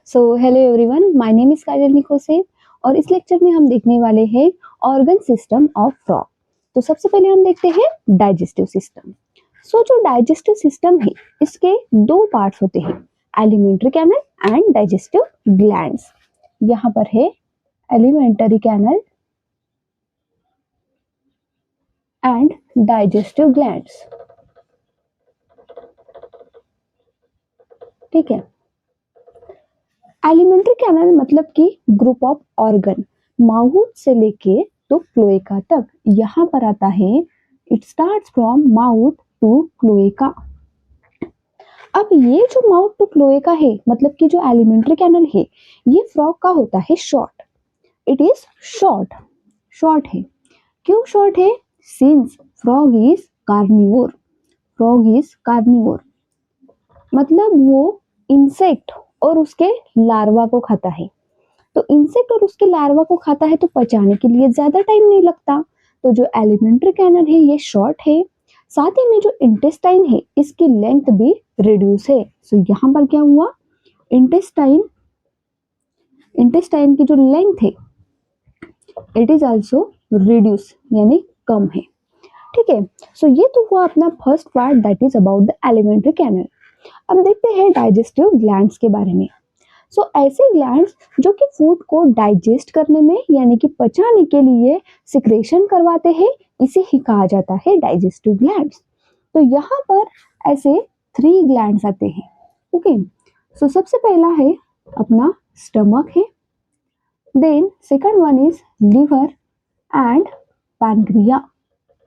Hello everyone, my name is Kajal Nikose और इस lecture में हम देखने वाले हैं ऑर्गन सिस्टम ऑफ फ्रॉग। तो सबसे पहले हम देखते हैं डाइजेस्टिव सिस्टम। जो डाइजेस्टिव सिस्टम है इसके दो पार्ट्स होते हैं, alimentary canal and digestive glands. यहाँ पर है alimentary canal and digestive glands. ठीक है, एलिमेंट्री कैनल मतलब कि ग्रुप ऑफ ऑर्गन, माउथ से लेके तो क्लोएका तक यहाँ पर आता है। It starts from mouth to cloaca. अब ये जो माउथ टू क्लोएका है मतलब कि जो एलिमेंट्री कैनल है ये फ्रॉग का होता है शॉर्ट। इट इज शॉर्ट है। क्यों शॉर्ट है? Since frog is carnivore. मतलब वो इंसेक्ट और उसके लार्वा को खाता है। तो इंसेक्ट और उसके लार्वा को खाता है तो पचाने के लिए ज्यादा टाइम नहीं लगता। तो जो एलिमेंट्री कैनल है ये शॉर्ट है। साथ ही में जो इंटेस्टाइन है इसकी लेंथ भी रिड्यूस है। सो यहाँ पर क्या हुआ, इंटेस्टाइन की जो लेंथ है इट इज आल्सो रिड्यूस, यानी कम है। ठीक है, सो ये तो हुआ अपना first part, that is about the alimentary canal. अब देखते हैं डाइजेस्टिव ग्लैंड्स के बारे में। ऐसे ग्लैंड्स जो कि फूड को डाइजेस्ट करने में यानी कि पचाने के लिए सिक्रेशन करवाते हैं, इसे ही कहा जाता है डाइजेस्टिव ग्लैंड्स। तो यहाँ पर ऐसे 3 ग्लैंड्स आते हैं। ओके, सबसे पहला है अपना स्टमक है, then second one is liver and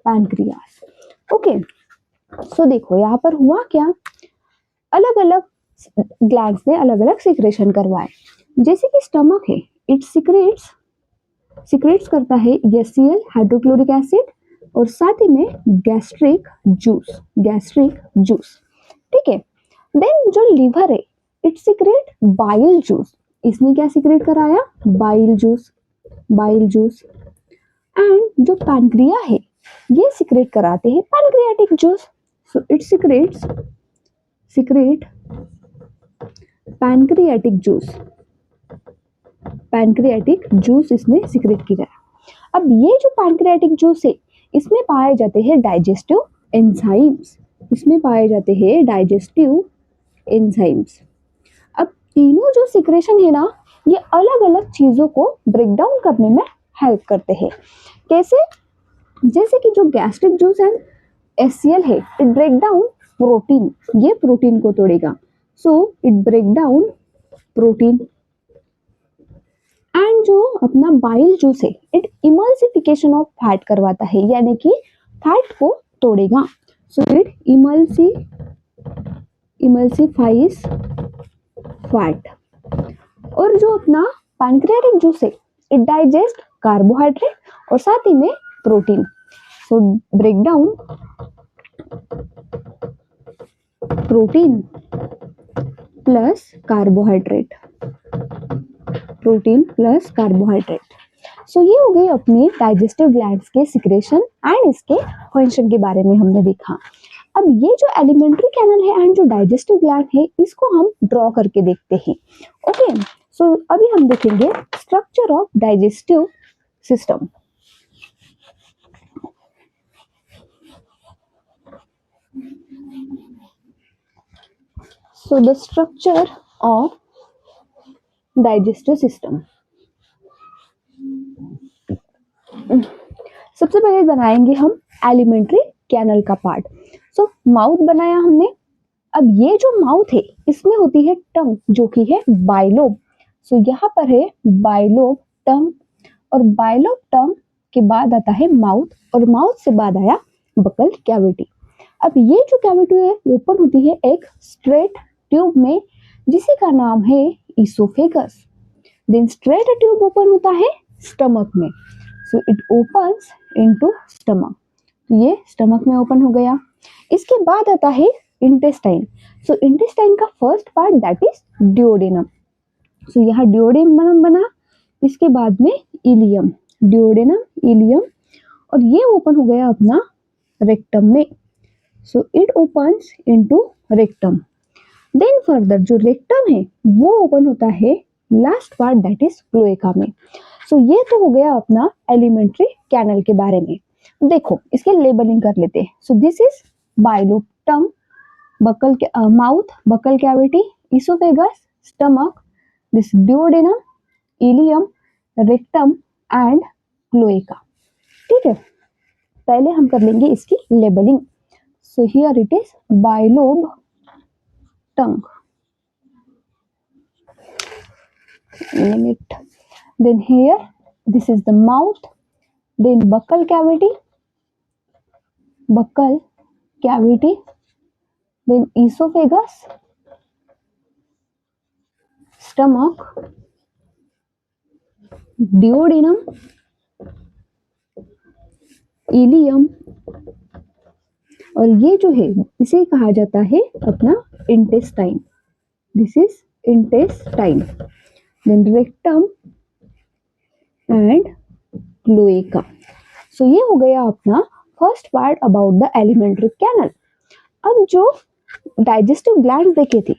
pancreas. Okay, देखो यहाँ पर हुआ क्या, अलग अलग ग्लैंड्स ने अलग अलग सिक्रेशन करवाए। जैसे कि स्टमक है, इट सिक्रेट्स करता है HCl हाइड्रोक्लोरिक एसिड और साथ ही में गैस्ट्रिक जूस। ठीक है, देन जो लिवर है इट सिक्रेट बाइल जूस। इसने क्या सिक्रेट कराया? Bile juice. एंड जो पैनक्रिया है ये सिक्रेट कराते हैं pancreatic juice. So it secrete pancreatic juice इसने सिक्रेट किया। अब ये जो पैनक्रियाटिक जूस है इसमें पाए जाते हैं डाइजेस्टिव एंजाइम्स। अब तीनों जो सिक्रेशन है ना ये अलग अलग चीजों को ब्रेक डाउन करने में हेल्प करते हैं। कैसे? जैसे कि जो गैस्ट्रिक जूस एंड HCl है इट ब्रेक डाउन प्रोटीन, ये प्रोटीन को तोड़ेगा। So it break down protein. And जो अपना बाइल जूस है इट इमल्सिफिकेशन ऑफ फैट करवाता है, यानी कि फैट को तोड़ेगा। So it इमल्सिफाइज fat. और जो अपना पैनक्रियाटिक जूस है इट डाइजेस्ट कार्बोहाइड्रेट और साथ ही में protein. So break down protein plus carbohydrate. ये हो गई अपनी डाइजेस्टिव ग्लैंड्स के सिक्रेशन एंड इसके फंक्शन के बारे में हमने देखा। अब ये जो एलिमेंट्री कैनल है एंड जो डाइजेस्टिव ग्लैंड है इसको हम ड्रॉ करके देखते हैं। ओके, अभी हम देखेंगे structure of digestive system. The structure of digestive system, सबसे पहले बनाएंगे हम एलिमेंट्री कैनल का पार्ट। माउथ बनाया हमने। अब ये जो माउथ है इसमें होती है टंग जो कि है बाइलोब। यहाँ पर है बाइलोब टंग और बाइलोब टंग के बाद आता है माउथ और माउथ से बाद आया बकल कैविटी। अब ये जो कैविटी है ओपन होती है एक स्ट्रेट ट्यूब में जिसी का नाम है oesophagus. Then straight tube open होता है स्टमक में। So it opens into stomach. ये स्टमक में ओपन हो गया। इसके बाद आता है इंटेस्टाइन। इंटेस्टाइन का first part that is duodenum. यहाँ डिओडेनम बना, इसके बाद में इलियम, डिओडेनम इलियम, और ये ओपन हो गया अपना रेक्टम में। It opens into rectum. Then further जो रेक्टम है वो ओपन होता है last part that is cloaca में। सो ये तो हो गया अपना एलिमेंट्री कैनल के बारे में। देखो इसके लेबलिंग कर लेते हैं। So this is bilobed tongue, buccal mouth, buccal cavity, oesophagus, stomach, this duodenum, ileum, rectum and cloaca. ठीक है, पहले हम कर लेंगे इसकी labelling. So here it is bilobed tongue, minute, then here this is the mouth, then buccal cavity, then esophagus, stomach, duodenum, ileum, और ये जो है इसे कहा जाता है अपना intestine. This is intestine, then rectum and cloaca. So ये हो गया अपना first part about the alimentary canal. अब जो डाइजेस्टिव ग्लैंड्स देखे थे,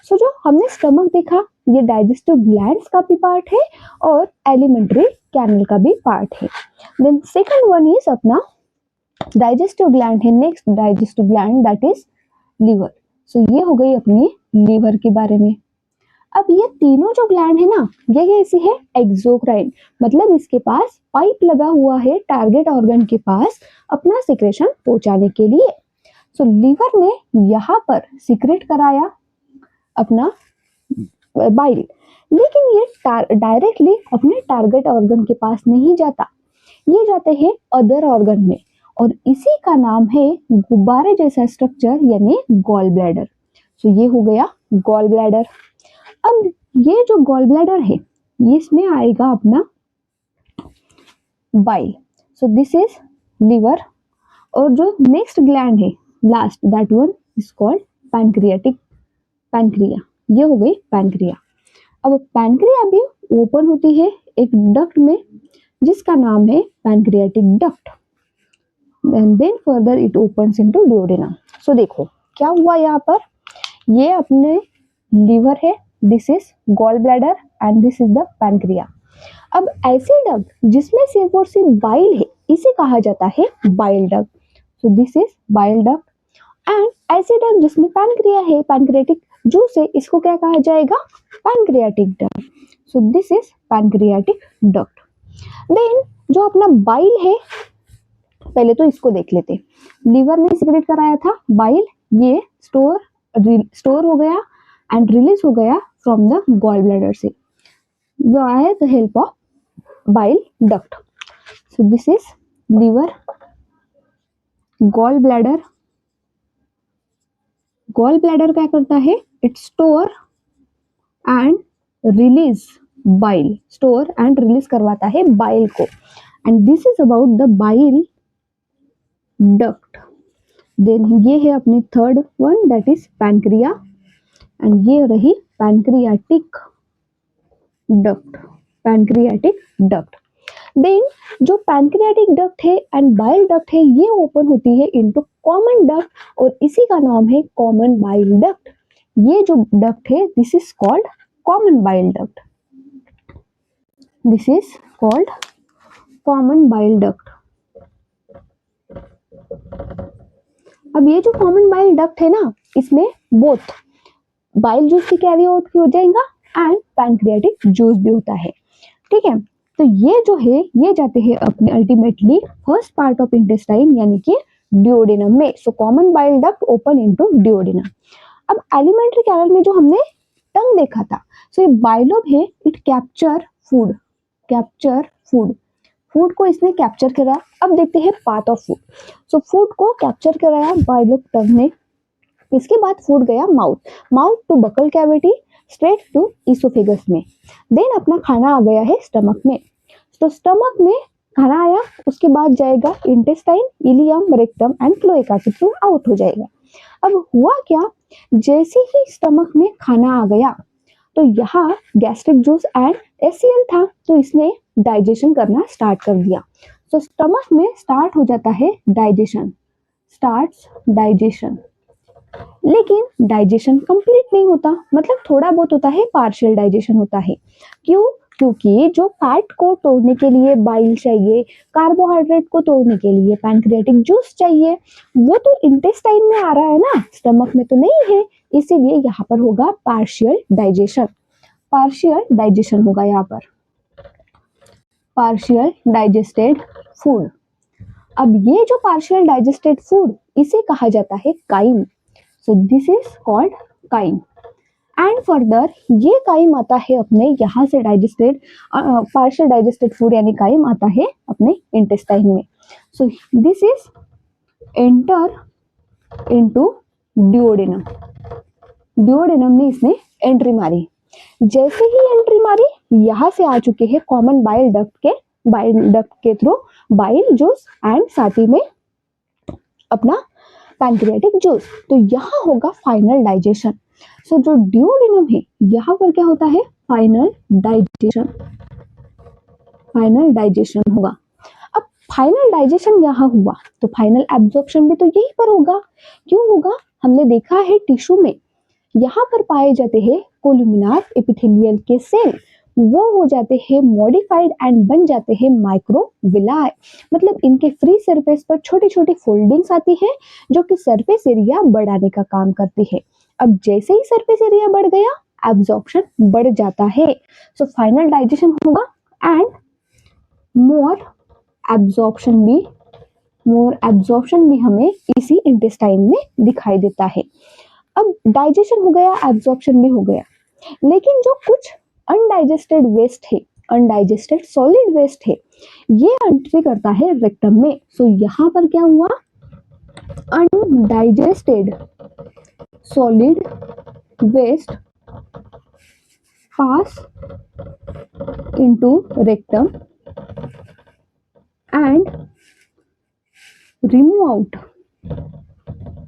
सो जो हमने स्टमक देखा ये डाइजेस्टिव ग्लैंड्स का भी पार्ट है और एलिमेंट्री कैनल का भी पार्ट है। देन सेकंड वन इज अपना डाइजेस्टिव ग्लैंड है, next digestive gland that is liver. So ये हो गई अपनी लीवर के बारे में। अब ये तीनों जो ग्लैंड है ना, ये कैसी है, एक्सोक्राइन, मतलब इसके पास पाइप लगा हुआ है टारगेट ऑर्गन के पास अपना सिक्रेशन पहुंचाने के लिए। सो लीवर ने यहाँ पर सिक्रेट कराया अपना बाइल, लेकिन ये डायरेक्टली अपने टारगेट ऑर्गन के पास नहीं जाता, ये जाते हैं अदर ऑर्गन में, और इसी का नाम है गुब्बारे जैसा स्ट्रक्चर यानी गॉल ब्लैडर। सो ये हो गया गॉल ब्लैडर। अब ये जो गॉल ब्लैडर है इसमें आएगा अपना bile. So this is liver, और जो नेक्स्ट ग्लैंड है last that one is called pancreas. ये हो गई पैनक्रिया। अब पैनक्रिया भी ओपन होती है एक डक्ट में जिसका नाम है pancreatic duct, and then further it opens into duodenum. So देखो क्या हुआ यहाँ पर, ये अपने लीवर है, this is gall bladder and this is the pancreas. अब ऐसी डक्ट जिसमें सिर्फ और सिर्फ बाइल है इसे कहा जाता है bile duct. So this is bile duct, and ऐसी डक्ट जिसमें पैनक्रिया है, पैनक्रियाटिक जूस है, इसको क्या कहा जाएगा, pancreatic duct. So this is pancreatic duct. Then जो अपना बाइल है, पहले तो इसको देख लेते। लीवर ने सिक्रेट कराया था बाइल, ये स्टोर हो गया एंड रिलीज हो गया फ्रॉम द गॉल ब्लैडर से, जो आया the help of bile duct. So this is liver, gall bladder. Gall bladder क्या करता है, it store and release bile, store and release करवाता है बाइल को, and this is about the bile duct. Then ये है अपनी third one that is pancreas, and ये रही pancreatic duct, pancreatic duct. Then जो पैनक्रियाटिक डक्ट है एंड बाइल डक्ट है ये ओपन होती है इनटू कॉमन डक्ट, और इसी का नाम है कॉमन बाइल डक्ट। ये जो डक्ट है this is called common bile duct, this is called common bile duct. अब ये जो कॉमन बाइल डक्ट है ना, इसमें बोथ बाइल जूस भी कैरी आउट हो जाएगा एंड पैनक्रियाटिक जूस भी होता है। ठीक है, तो ये जो है ये जाते हैं अपने ultimately first part of intestine यानी कि ड्यूओडेनम में। So common bile duct open into duodenum. अब एलिमेंट्री कैनल में जो हमने टंग देखा था, सो ये बाइलोब है, इट कैप्चर फूड को इसने कैप्चर करा। अब देखते हैं path of food. So food को कैप्चर कराया बाइलोब टंग ने, इसके बाद फूड गया mouth to buccal cavity, straight to oesophagus में, देन अपना खाना आ गया है स्टमक में। तो स्टमक में खाना आया, उसके बाद जाएगा intestine, ileum, rectum and cloaca के थ्रू आउट हो जाएगा। अब हुआ क्या, जैसे ही स्टमक में खाना आ गया तो यहाँ गैस्ट्रिक जूस एंड एचसीएल था, तो इसने डाइजेशन करना स्टार्ट कर दिया। तो स्टमक में स्टार्ट हो जाता है डाइजेशन, लेकिन डाइजेशन कंप्लीट नहीं होता, मतलब थोड़ा बहुत होता है, पार्शियल डाइजेशन होता है। क्यों? क्योंकि जो फैट को तोड़ने के लिए बाइल चाहिए, कार्बोहाइड्रेट को तोड़ने के लिए पैंक्रियाटिक जूस चाहिए, वो तो इंटेस्टाइन में आ रहा है ना, स्टमक में तो नहीं है, इसीलिए यहाँ पर होगा पार्शियल डाइजेशन। पार्शियल डाइजेशन होगा यहाँ पर, पार्शियल डाइजेस्टेड फूड। अब ये जो पार्शियल डाइजेस्टेड फूड, इसे कहा जाता है chyme. So this is called chyme. And further ये काइम आता है अपने यहाँ से डाइजेस्टेड, पार्शियल डाइजेस्टेड फूड यानी काइम आता है अपने इंटेस्टाइन में। So this is enter into duodenum. Duodenum ने इसने एंट्री मारी। जैसे ही एंट्री मारी, यहाँ से आ चुके हैं कॉमन बाइल डक्ट के थ्रू बाइल जूस एंड साथ ही में अपना पैंक्रियाटिक जूस। तो यहाँ होगा फाइनल डाइजेशन। सो जो ड्यूओडेनम है, यहाँ पर क्या होता है? Final digestion. फाइनल डाइजेशन होगा। अब फाइनल डाइजेशन यहाँ हुआ तो फाइनल एब्जॉर्प्शन भी तो यहीं पर होगा। क्यों होगा? हमने देखा है टिश्यू में यहाँ पर पाए जाते हैं कोलुमिनार एपिथेलियल के सेल, वो हो जाते हैं मॉडिफाइड एंड बन जाते हैं माइक्रोविलाई। मतलब इनके फ्री सरफेस पर छोटी छोटी फोल्डिंग्स आती है जो कि सरफेस एरिया बढ़ाने का काम करती है। अब जैसे ही सरफेस एरिया बढ़ गया, एब्जॉर्प्शन बढ़ जाता है। सो फाइनल डाइजेशन होगा एंड मोर एब्जॉर्प्शन भी हमें इसी इंटेस्टाइन में दिखाई देता है। अब डाइजेशन हो गया, एब्जॉर्प्शन भी हो गया, लेकिन जो कुछ अनडाइजेस्टेड वेस्ट है, अनडाइजेस्टेड सॉलिड वेस्ट है, ये एंट्री करता है रेक्टम में। सो यहाँ पर क्या हुआ? Undigested solid waste pass into rectum and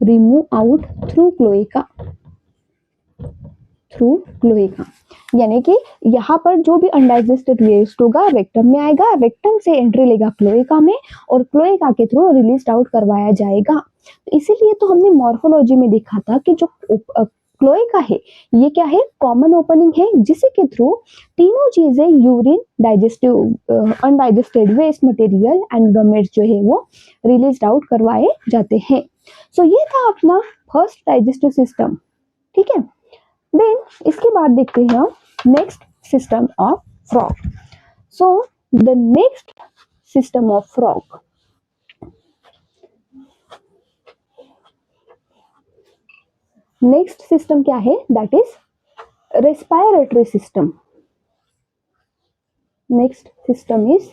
remove out through cloaca. यानी कि यहाँ पर जो भी अनडाइजेस्टेड वेस्ट होगा रेक्टम में आएगा, रेक्टम से एंट्री लेगा क्लोएका में और क्लोएका के थ्रू रिलीज आउट करवाया जाएगा। इसीलिए तो हमने मॉर्फोलॉजी में देखा था कि जो क्लोएका है, ये क्या है? कॉमन ओपनिंग है, जिसके के थ्रू तीनों चीजें, urine, undigested waste material and gametes जो है वो रिलीज आउट करवाए जाते हैं। सो ये था अपना फर्स्ट डाइजेस्टिव सिस्टम। ठीक है, देन इसके बाद देखते हैं हम next system of frog. So the next system of frog, next system क्या है? That is respiratory system. Next system is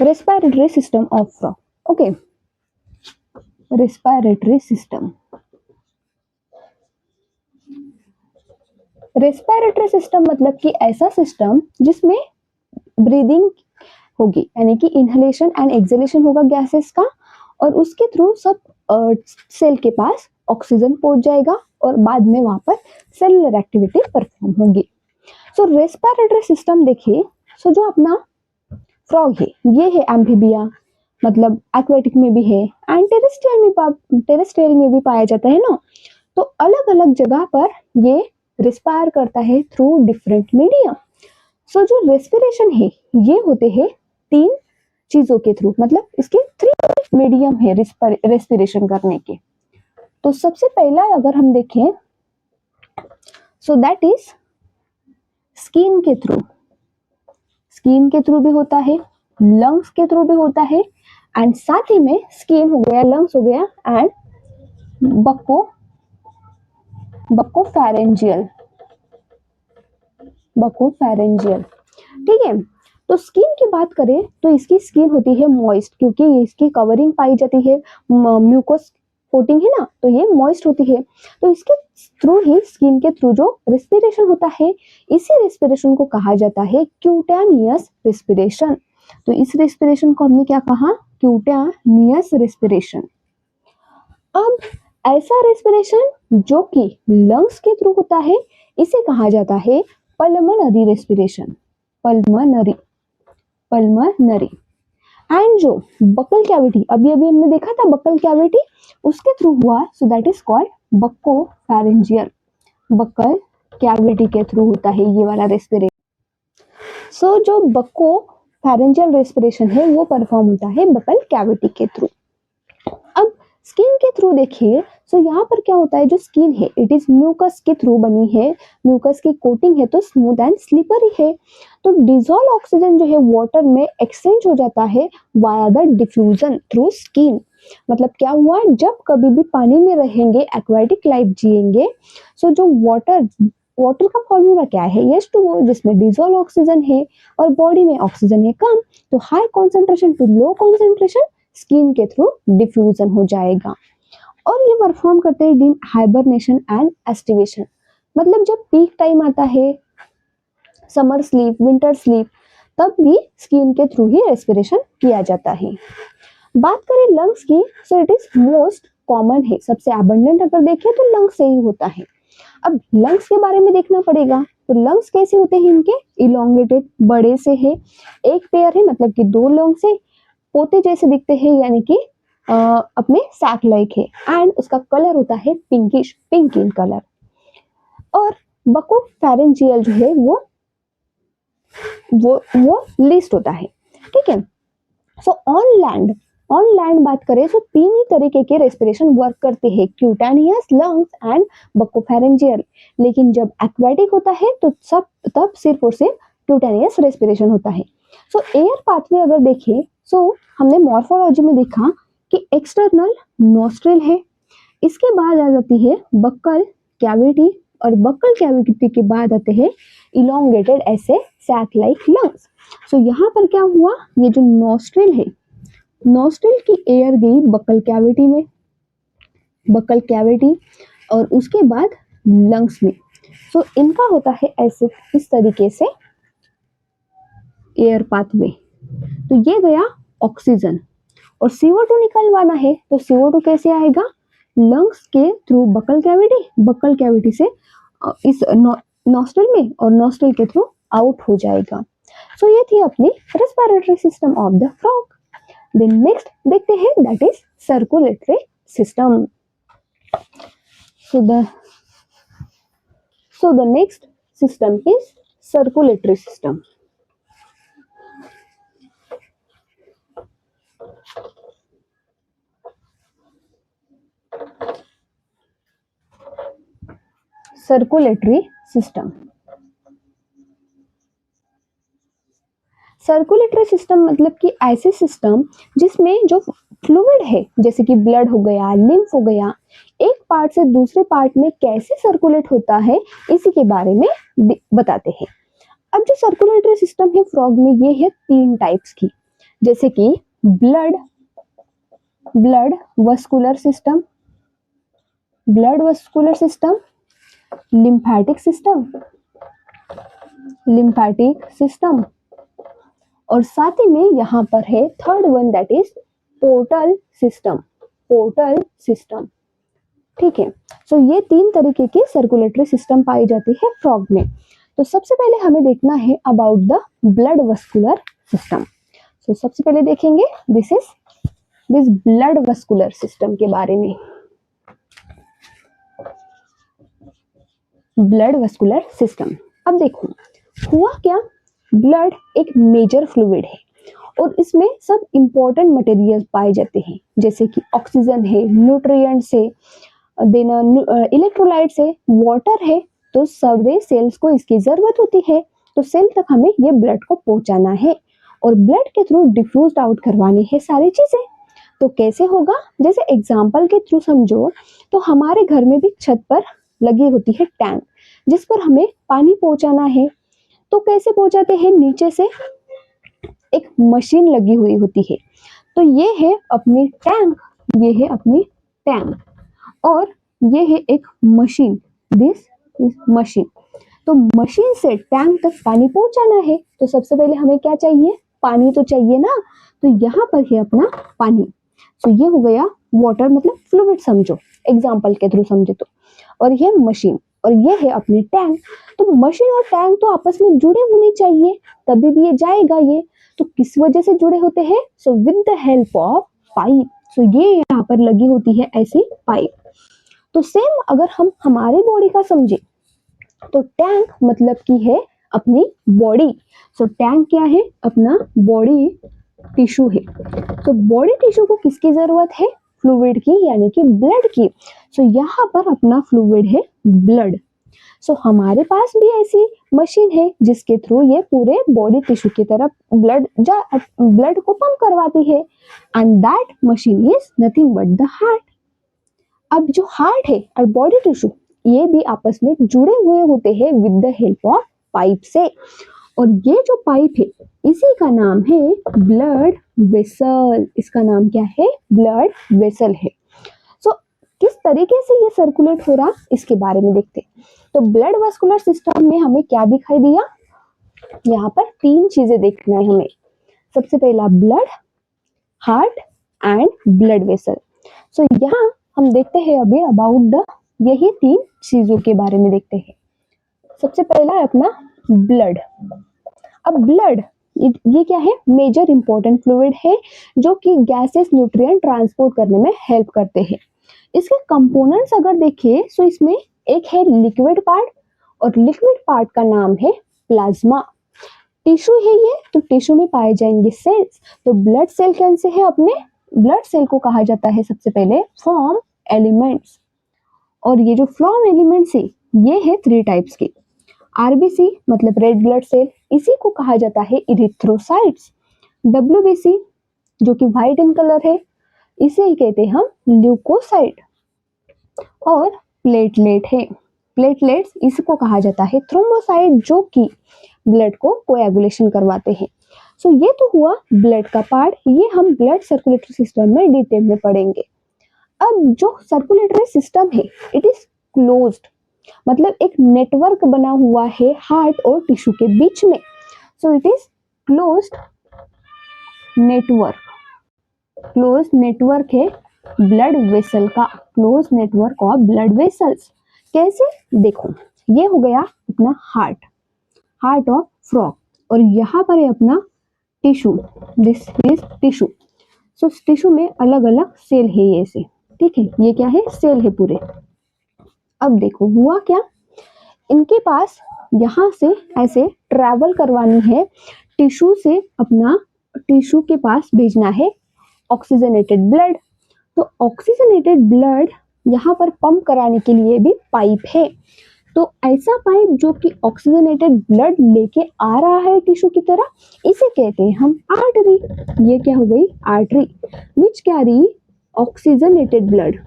respiratory system of frog. Okay, respiratory system. Respiratory system मतलब कि ऐसा सिस्टम जिसमें ब्रीदिंग होगी, यानी कि इनहेलेशन एंड एक्सहेलेशन होगा गैसेस का, और उसके थ्रू सब सेल के पास ऑक्सीजन पहुंच जाएगा और बाद में वहां पर सेलुलर एक्टिविटी परफॉर्म होगी। सो रेस्पिरेटरी सिस्टम देखिए, सो जो अपना फ्रॉग है, ये है एम्फीबिया, मतलब एक्वेटिक में भी है एंड टेरेस्ट्रियल में भी पाया जाता है ना। तो अलग अलग जगह पर ये रिस्पायर करता है थ्रू डिफरेंट मीडियम। सो जो रेस्पिरेशन है, ये होते हैं 3 चीजों के थ्रू, मतलब इसके 3 मीडियम है रेस्पिरेशन करने के। तो सबसे पहला अगर हम देखें, सो दैट इज स्किन के थ्रू। स्किन के थ्रू भी होता है, लंग्स के थ्रू भी होता है, एंड साथ ही में स्किन हो गया, लंग्स हो गया एंड बकोफेरेंजियल। ठीक है, तो स्किन की बात करें तो इसकी स्किन होती है मॉइस्ट, क्योंकि इसकी कवरिंग पाई जाती है, म्यूकोस कोटिंग है ना, तो ये मॉइस्ट होती है। तो इसके थ्रू ही, स्किन के थ्रू जो रेस्पिरेशन होता है, इसी रेस्पिरेशन को कहा जाता है क्यूटेनियस रेस्पिरेशन। तो इस रेस्पिरेशन को हमने क्या कहा? Cutaneous respiration. अब ऐसा रेस्पिरेशन जो कि लंग्स के थ्रू होता है, इसे कहा जाता है पल्मोनरी रेस्पिरेशन। पल्मोनरी। एंड जो बकल कैविटी अभी अभी हमने देखा था बकल कैविटी उसके थ्रू हुआ, so that is called बक्को pharyngeal. Buccal cavity के थ्रू होता है ये वाला रेस्पिरेशन। सो जो बक्को फेरेंजियल रेस्पिरेशन है वो परफॉर्म होता है बकल कैविटी के थ्रू। अब स्किन के थ्रू देखिए, सो यहाँ पर क्या होता है, जो स्किन है इट इज म्यूकस के थ्रू बनी है, म्यूकस की कोटिंग है तो स्मूथ एंड स्लिपरी है। तो डिजोल्व ऑक्सीजन जो है वाटर में एक्सचेंज हो जाता है via the diffusion through skin. मतलब क्या हुआ, जब कभी भी पानी में रहेंगे, एक्वाटिक लाइफ जिएंगे, सो जो वाटर का फॉर्मूला क्या है, H2O, जिसमें डिजोल्व ऑक्सीजन है और बॉडी में ऑक्सीजन है कम, तो high concentration to low concentration skin के थ्रू डिफ्यूजन हो जाएगा। और ये परफॉर्म करते हैं इन हाइबरनेशन एंड एस्टिवेशन। मतलब जब पीक टाइम आता है, समर स्लीप, विंटर स्लीप, तब भी स्किन के थ्रू ही रेस्पिरेशन किया जाता है। बात करें लंग्स की, so it is most common है, सबसे अबंडेंट अगर देखें तो लंग्स से ही होता है। अब लंग्स के बारे में देखना पड़ेगा, तो लंग्स कैसे होते हैं इनके, इलोंगेटेड, बड़े से है, एक पेयर है मतलब कि दो लंग्स है, पोते जैसे दिखते हैं यानी कि अपने सैक लाइक है, एंड उसका कलर होता है पिंकिश, पिंक इन कलर। और बको फेरेंजियल जो है वो लिस्ट होता है, ठीक है। सो ऑन लैंड बात करें तो तीन ही तरीके के रेस्पिरेशन वर्क करते हैं, क्यूटानियस, लंग्स एंड बकोफेरेंजियल। लेकिन जब एक्वाटिक होता है तो तब सिर्फ और सिर्फ क्यूटानियस रेस्पिरेशन होता है। सो एयर पाथवे अगर देखें, सो हमने मॉर्फोलॉजी में देखा कि एक्सटर्नल नोस्ट्रिल है, इसके बाद आ जाती है बक्कल कैविटी, और बक्कल कैविटी के बाद आते हैं इलोंगेटेड ऐसे सैक लाइक लंग्स। सो यहाँ पर क्या हुआ, ये जो नोस्ट्रिल है, नोस्ट्रिल की एयर गई बक्कल कैविटी में, बक्कल कैविटी, और उसके बाद लंग्स में। सो इनका होता है ऐसे इस तरीके से एयर पाथवे। तो ये गया ऑक्सीजन, और CO2 निकलवाना है तो CO2 कैसे आएगा, लंग्स के through buccal cavity, buccal cavity से इस नोस्ट्रिल में, और नोस्ट्रिल के थ्रू आउट हो जाएगा। सो ये थी अपनी respiratory system of the frog. Then next देखते हैं, that is circulatory system. So the next system is circulatory system. Circulatory system, circulatory system मतलब कि ऐसे सिस्टम जिसमें जो फ्लूइड है, जैसे कि ब्लड हो गया, लिम्फ हो गया, एक पार्ट से दूसरे पार्ट में कैसे सर्कुलेट होता है, इसी के बारे में बताते हैं। अब जो सर्कुलेटरी सिस्टम है फ्रॉग में, ये है 3 टाइप्स की, जैसे कि blood vascular system, lymphatic system, और साथ ही में यहाँ पर है third one, that is portal system, ठीक है। सो ये 3 तरीके के सर्कुलेटरी सिस्टम पाई जाती है फ्रॉग में। तो सबसे पहले हमें देखना है about the blood vascular system. So सबसे पहले देखेंगे दिस ब्लड वस्कुलर सिस्टम के बारे में। ब्लड वस्कुलर सिस्टम, अब देखो हुआ क्या, ब्लड एक मेजर फ्लूइड है और इसमें सब इंपॉर्टेंट मटेरियल पाए जाते हैं, जैसे कि ऑक्सीजन है, न्यूट्रिएंट्स है, देन इलेक्ट्रोलाइट्स है, वाटर है। तो सारे सेल्स को इसकी जरूरत होती है, तो सेल तक हमें ये ब्लड को पहुंचाना है और ब्लड के थ्रू डिफ्यूज आउट करवानी है सारी चीजें। तो कैसे होगा, जैसे एग्जाम्पल के थ्रू समझो, तो हमारे घर में भी छत पर लगी होती है टैंक, जिस पर हमें पानी पहुंचाना है। तो कैसे पहुंचाते हैं, नीचे से एक मशीन लगी हुई होती है। तो ये है अपनी टैंक, और ये है एक मशीन, दिस इज मशीन। तो मशीन से टैंक तक पानी पहुंचाना है, तो सबसे पहले हमें क्या चाहिए, पानी तो चाहिए ना। तो यहाँ पर है अपना पानी। तो ये हो गया वाटर, मतलब फ्लूइड समझो, एग्जाम्पल के थ्रू समझे तो। और ये मशीन, और ये है अपनी टैंक। तो मशीन और टैंक तो आपस में जुड़े होने चाहिए, तभी भी ये जाएगा ये। तो किस वजह से जुड़े होते हैं? So with the help of pipe. So ये यहाँ पर लगी होती है ऐसी पाइप। तो सेम अगर हम हमारे बॉडी का समझे तो टैंक मतलब की है अपनी बॉडी। सो टैंक क्या है? अपना बॉडी टिश्यू है। तो बॉडी टिश्यू को किसकी जरूरत है? फ्लूइड की, यानी कि ब्लड की। सो यहाँ पर अपना फ्लूइड है ब्लड। सो हमारे पास भी ऐसी मशीन है जिसके थ्रू ये पूरे बॉडी टिश्यू की तरफ ब्लड को पंप करवाती है, and that machine is nothing but the heart. अब जो हार्ट है और बॉडी टिश्यू ये भी आपस में जुड़े हुए होते हैं with the help of pipe से। और ये जो पाइप है इसी का नाम है ब्लड वेसल। इसका नाम क्या है? ब्लड वेसल है। सो किस तरीके से ये सर्कुलेट हो रहा इसके बारे में देखते हैं। तो ब्लड वास्कुलर सिस्टम में हमें क्या दिखाई दिया? यहाँ पर 3 चीजें देखना है हमें। सबसे पहला blood, heart and blood vessel. So यहाँ हम देखते हैं अभी अबाउट द यही 3 चीजों के बारे में देखते हैं। सबसे पहला है अपना ब्लड। अब ब्लड ये क्या है? मेजर इंपॉर्टेंट फ्लूइड है जो कि गैसेस न्यूट्रिएंट ट्रांसपोर्ट करने में हेल्प करते हैं। इसके कंपोनेंट्स अगर देखें तो इसमें एक है लिक्विड पार्ट, और लिक्विड पार्ट का नाम है प्लाज्मा। टिश्यू है ये, तो टिश्यू में पाए जाएंगे सेल्स। तो ब्लड सेल कैसे है? अपने ब्लड सेल को कहा जाता है सबसे पहले फॉर्म एलिमेंट्स। और ये जो फॉर्म एलिमेंट्स है ये है 3 टाइप्स के। आरबीसी मतलब रेड ब्लड सेल, इसी को कहा जाता है इरिथ्रोसाइट्स। डब्ल्यूबीसी जो कि व्हाइट इन कलर है, इसे ही कहते हैं हम ल्यूकोसाइट। और प्लेटलेट है, प्लेटलेट्स इसको कहा जाता है थ्रोम्बोसाइट जो कि ब्लड को कोएगुलेशन करवाते हैं। सो ये तो हुआ ब्लड का पार्ट, ये हम ब्लड सर्कुलेटरी सिस्टम में डिटेल में पढ़ेंगे। अब जो सर्कुलेटरी सिस्टम है इट इज क्लोज्ड, मतलब एक नेटवर्क बना हुआ है हार्ट और टिश्यू के बीच में। So it is closed network. Close network है ब्लड वेसल का, close network of blood vessels. कैसे? देखो, ये हो गया अपना हार्ट, हार्ट ऑफ फ्रॉग, और यहाँ पर है अपना tissue, this is tissue. So tissue में अलग अलग सेल है ये से, ठीक है, ये क्या है? सेल है पूरे। अब देखो हुआ क्या, इनके पास यहाँ से ऐसे ट्रैवल करवानी है टिश्यू से, अपना टिश्यू के पास भेजना है ऑक्सीजनेटेड ब्लड। तो ऑक्सीजनेटेड ब्लड यहाँ पर पंप कराने के लिए भी पाइप है। तो ऐसा पाइप जो कि ऑक्सीजनेटेड ब्लड लेके आ रहा है टिश्यू की तरह, इसे कहते हैं हम आर्टरी। ये क्या हो गई? Artery which carry oxygenated blood.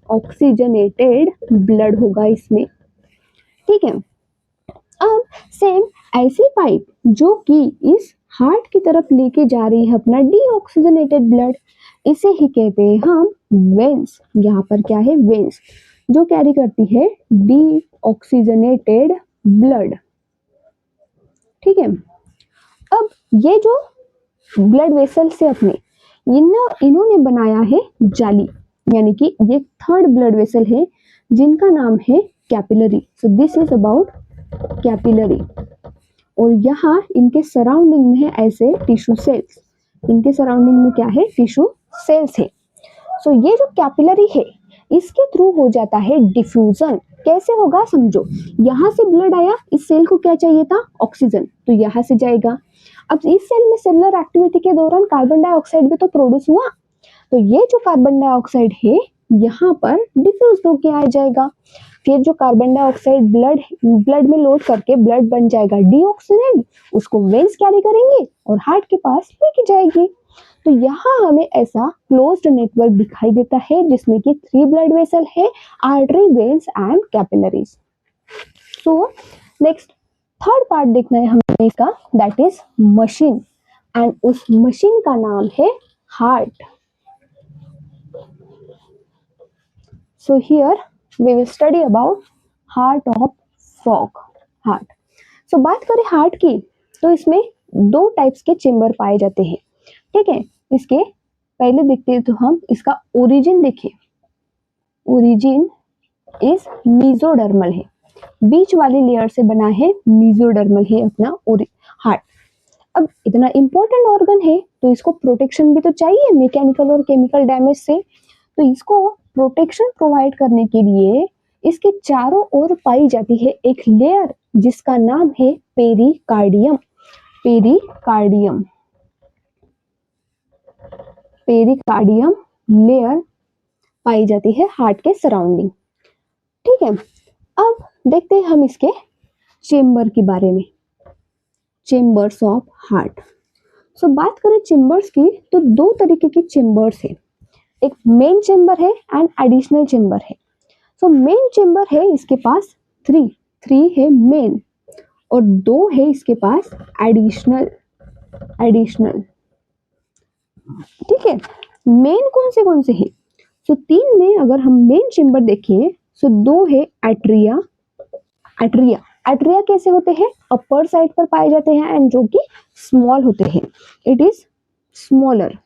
Oxygenated blood होगा इसमें, ठीक है। अब सेम ऐसी पाइप जो कि इस हार्ट की तरफ लेके जा रही है अपना डीऑक्सीजनेटेड ब्लड, इसे ही कहते हैं हम वेन्स। यहाँ पर क्या है? वेन्स जो कैरी करती है डीऑक्सीजनेटेड ब्लड, ठीक है। अब ये जो ब्लड वेसल से अपने इन्होंने बनाया है जाली, यानी कि ये 3rd ब्लड वेसल है जिनका नाम है capillary. So this is about capillary. और यहाँ इनके सराउंडिंग में है ऐसे टिश्यू सेल्स, इनके सराउंडिंग में क्या है? टिश्यू सेल्स है। सो ये जो कैपिलरी है इसके थ्रू हो जाता है डिफ्यूजन। कैसे होगा? समझो, यहाँ से ब्लड आया, इस सेल को क्या चाहिए था? ऑक्सीजन, तो यहाँ से जाएगा। अब इस सेल में सेलुलर एक्टिविटी के दौरान कार्बन डाइऑक्साइड भी तो प्रोड्यूस हुआ, तो ये जो कार्बन डाइऑक्साइड है यहाँ पर डिफ्यूज होके आ जाएगा। फिर जो कार्बन डाइऑक्साइड ब्लड में लोड करके ब्लड बन जाएगा डीऑक्सीजनेट, उसको वेन्स कैरी करेंगे और हार्ट के पास लेके जाएगी। तो यहाँ हमें ऐसा क्लोज्ड नेटवर्क दिखाई देता है जिसमें कि 3 ब्लड वेसल है, artery, veins and capillaries. So next 3rd part देखना है हमें इसका, दैट इज मशीन, एंड उस मशीन का नाम है heart. So here we will study about heart of frog, heart। so बात करें हार्ट की तो इसमें 2 टाइप्स के चेम्बर पाए जाते हैं, ठीक है। इसके पहले देखते हैं तो हम इसका ओरिजिन देखें। ओरिजिन इज मीजोडर्मल है, बीच वाली लेयर से बना है, मीजोडर्मल है अपना हार्ट। अब इतना इंपॉर्टेंट ऑर्गन है तो इसको प्रोटेक्शन भी तो चाहिए मैकेनिकल और केमिकल डैमेज से। तो इसको प्रोटेक्शन प्रोवाइड करने के लिए इसके चारों ओर पाई जाती है एक लेयर जिसका नाम है पेरिकार्डियम। पेरिकार्डियम पेरिकार्डियम लेयर पाई जाती है हार्ट के सराउंडिंग। ठीक है, अब देखते हैं हम इसके चेम्बर के बारे में, चेम्बर्स ऑफ हार्ट। सो बात करें चेम्बर्स की तो दो तरीके की चेम्बर्स है, एक मेन चेम्बर है एंड एडिशनल चेम्बर है। सो मेन चेम्बर है इसके पास थ्री है मेन और दो है इसके पास एडिशनल। ठीक है, मेन कौन से है? सो तीन में अगर हम मेन चेम्बर देखें सो दो है एट्रिया। एट्रिया कैसे होते हैं? अपर साइड पर पाए जाते हैं एंड जो कि स्मॉल होते हैं। It is smaller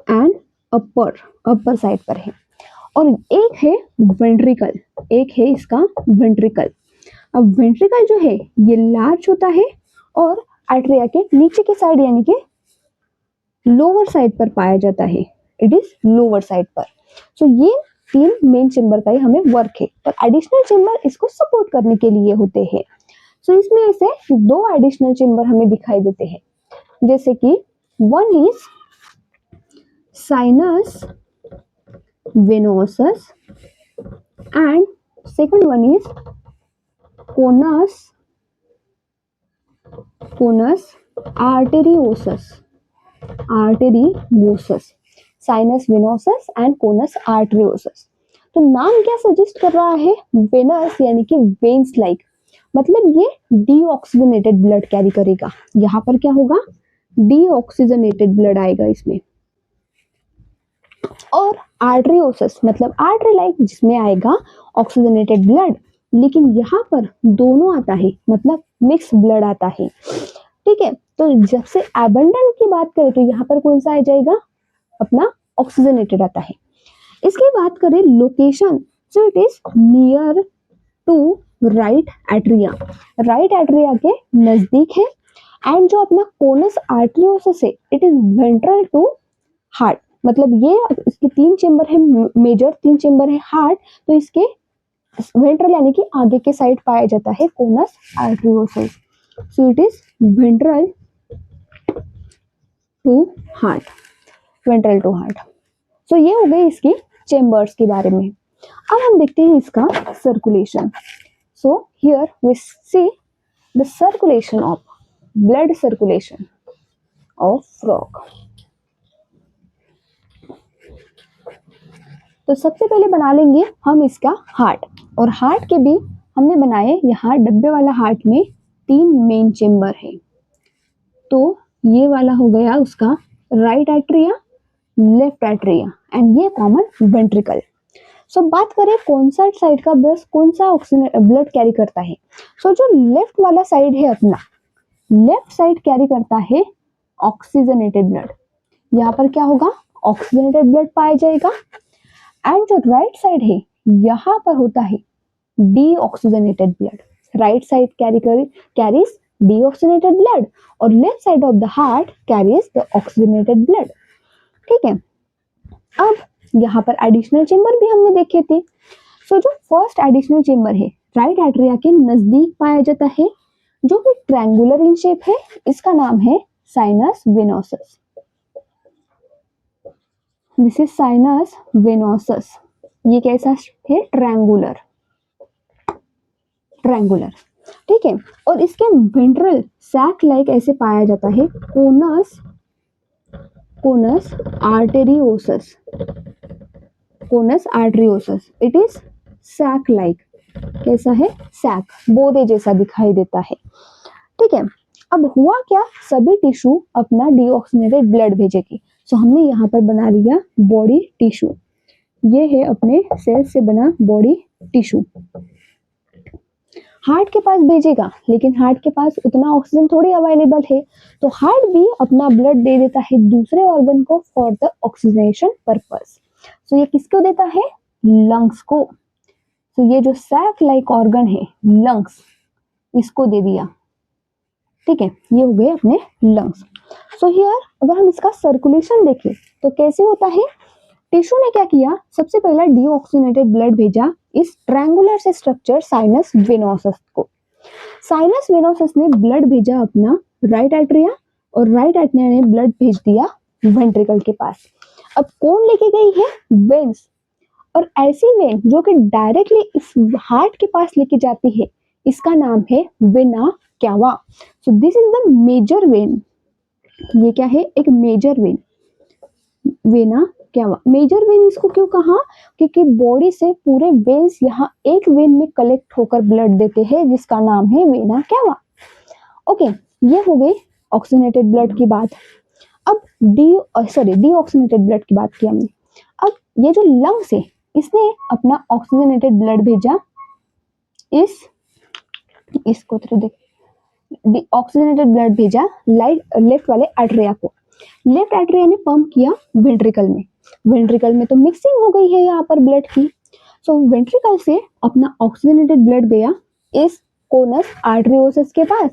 and upper side पर है। और एक है वेंट्रिकल, एक है इसका वेंट्रिकल। अब वेंट्रिकल जो है ये लार्ज होता है और एट्रिया के नीचे के साइड यानी कि लोअर साइड पर पाया जाता है। इट इज लोअर साइड पर। सो ये तीन मेन चेम्बर का ही हमें वर्क है, पर एडिशनल चेम्बर इसको सपोर्ट करने के लिए होते हैं। सो इसमें ऐसे दो एडिशनल चेम्बर हमें दिखाई देते हैं, जैसे कि one is sinus venosus and second one is conus arteriosus. Sinus venosus and conus arteriosus. तो नाम क्या सजेस्ट कर रहा है? वेनस यानी कि वेन्स लाइक, मतलब ये डीऑक्सीजनेटेड ब्लड कैरी करेगा। यहाँ पर क्या होगा? डीऑक्सीजनेटेड ब्लड आएगा इसमें। और आर्टेरियोसस मतलब आर्टरी लाइक, जिसमें आएगा ऑक्सीजनेटेड ब्लड, लेकिन यहाँ पर दोनों आता है, मतलब मिक्स ब्लड आता है। ठीक है, तो जब से एबंडेंट की बात करें तो यहाँ पर कौन सा आ जाएगा? अपना ऑक्सीजनेटेड आता है। इसकी बात करें location, so it is near to right atria के नजदीक है। एंड जो अपना कोनस आर्टेरियोसस है it is ventral to heart, मतलब ये इसके तीन चेम्बर है, मेजर तीन चेम्बर है हार्ट, तो इसके वेंट्रल यानी कि आगे के साइड पाया जाता है conus arteriosus. So it is ventral to heart, ventral to heart. So ये हो गई इसकी चेम्बर्स के बारे में। अब हम देखते हैं इसका circulation. So here we see the circulation of blood circulation of frog. तो सबसे पहले बना लेंगे हम इसका हार्ट, और हार्ट के भी हमने बनाए यहाँ डब्बे वाला हार्ट में तीन मेन चेम्बर है। तो ये वाला हो गया उसका right atria, left atria and ये कॉमन वेंट्रिकल। सो बात करें कौन सा साइड का बस कौन सा ऑक्सीजन ब्लड कैरी करता है। सो जो लेफ्ट वाला साइड है अपना, लेफ्ट साइड कैरी करता है ऑक्सीजनेटेड ब्लड। यहाँ पर क्या होगा? ऑक्सीजनेटेड ब्लड पाया जाएगा। एंड जो राइट साइड है यहाँ पर होता है deoxygenated blood. Right side carries deoxygenated blood और left side of the heart carries the oxygenated blood. ठीक है, अब यहाँ पर एडिशनल चेम्बर भी हमने देखे थे। सो जो फर्स्ट एडिशनल चेम्बर है राइट एट्रिया के नजदीक पाया जाता है, जो कि ट्रायंगुलर इन शेप है। इसका नाम है sinus venosus. This is sinus venosus. ये कैसा है? ट्रायंगुलर। ठीक है, और इसके वेंट्रल सैक लाइक ऐसे पाया जाता है conus arteriosus. It is sac like. कैसा है? सैक, बोदे जैसा दिखाई देता है। ठीक है, अब हुआ क्या? सभी टिश्यू अपना डीऑक्सीजनेटेड ब्लड भेजेगी। सो हमने यहाँ पर बना लिया बॉडी टिश्यू। ये है अपने सेल से बना बॉडी टिश्यू। हार्ट के पास भेजेगा, लेकिन हार्ट के पास उतना ऑक्सीजन थोड़ी अवेलेबल है, तो हार्ट भी अपना ब्लड दे देता है दूसरे ऑर्गन को फॉर द ऑक्सीजनेशन पर्पस। सो ये किसको देता है? लंग्स को। तो ये जो सैक लाइक ऑर्गन है लंग्स, इसको दे दिया। ठीक है, ये हो गए अपने लंग्स। सो हियर अगर हम इसका सर्कुलेशन देखें तो कैसे होता है, टिश्यू ने क्या किया, सबसे पहला डीऑक्सीजनेटेड ब्लड भेजा इस ट्रायंगुलर से स्ट्रक्चर साइनस वेनोसस को। साइनस वेनोसस ने ब्लड भेजा अपना राइट एट्रिया और राइट एट्रिया ने ब्लड भेज दिया वेंट्रिकल के पास। अब कौन लेके गई है, वेन्स, और ऐसी वेन जो कि डायरेक्टली इस हार्ट के पास लेके जाती है इसका नाम है vena cava. So this is the major vein, ये क्या है, एक major vein, vena cava. Major vein इसको क्यों कहा, क्योंकि बॉडी से पूरे वेन्स यहाँ एक वेन में कलेक्ट होकर ब्लड देते हैं जिसका नाम है वेना क्यावा। ओके, ये हो गई ऑक्सीजनेटेड ब्लड की बात। अब डीऑक्सीजनेटेड ब्लड की बात की हमने। अब ये जो लंग्स है इसने अपना ऑक्सीजनेटेड ब्लड भेजा इसको तो देख, ऑक्सीजनेटेड ब्लड भेजा लेफ्ट वाले एट्रिया को। लेफ्ट एट्रिया ने पंप किया वेंट्रिकल में। वेंट्रिकल में तो मिक्सिंग हो गई है यहाँ पर ब्लड की। सो वेंट्रिकल से अपना ऑक्सीजनेटेड ब्लड गया इस कोनस आर्टरियोसिस के पास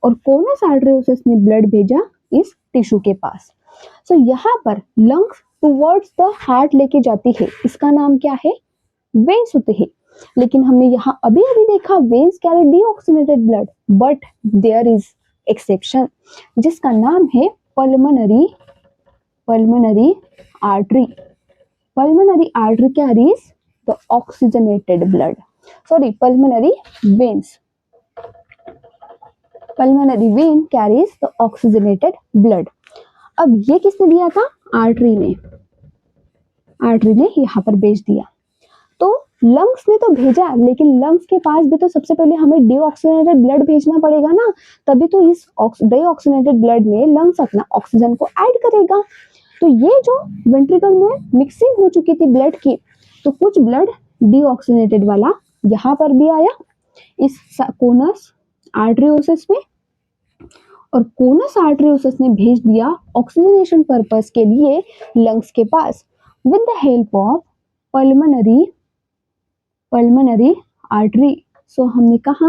और कोनस आर्टरियोसिस ने ब्लड भेजा इस टिश्यू के पास। सो यहाँ पर लंग्स टुवर्ड्स द हार्ट लेके जाती है, इसका नाम क्या है, वेन्स होते हैं। लेकिन हमने यहाँ अभी अभी देखा veins carry deoxygenated blood, but there is exception जिसका नाम है pulmonary artery. Pulmonary artery carries the oxygenated blood, sorry pulmonary veins, pulmonary vein carries the oxygenated blood. अब ये किसने दिया था, आर्टरी ने यहाँ पर भेज दिया। तो लंग्स ने तो भेजा, लेकिन लंग्स के पास भी तो सबसे पहले हमें डीऑक्सीजनेटेड ब्लड भेजना पड़ेगा ना, तभी तो इस डीऑक्सीजनेटेड ब्लड में लंग्स अपना ऑक्सीजन को ऐड करेगा। तो ये जो वेंट्रिकल में मिक्सिंग हो चुकी थी ब्लड की, तो कुछ ब्लड डीऑक्सीजनेटेड वाला यहाँ पर भी आया इस कोनस आर्टरियोसिस में, और कोनस आर्टरियोसिस ने भेज दिया ऑक्सीजनेशन पर्पस के लिए लंग्स के पास with the help of pulmonary artery. So हमने कहा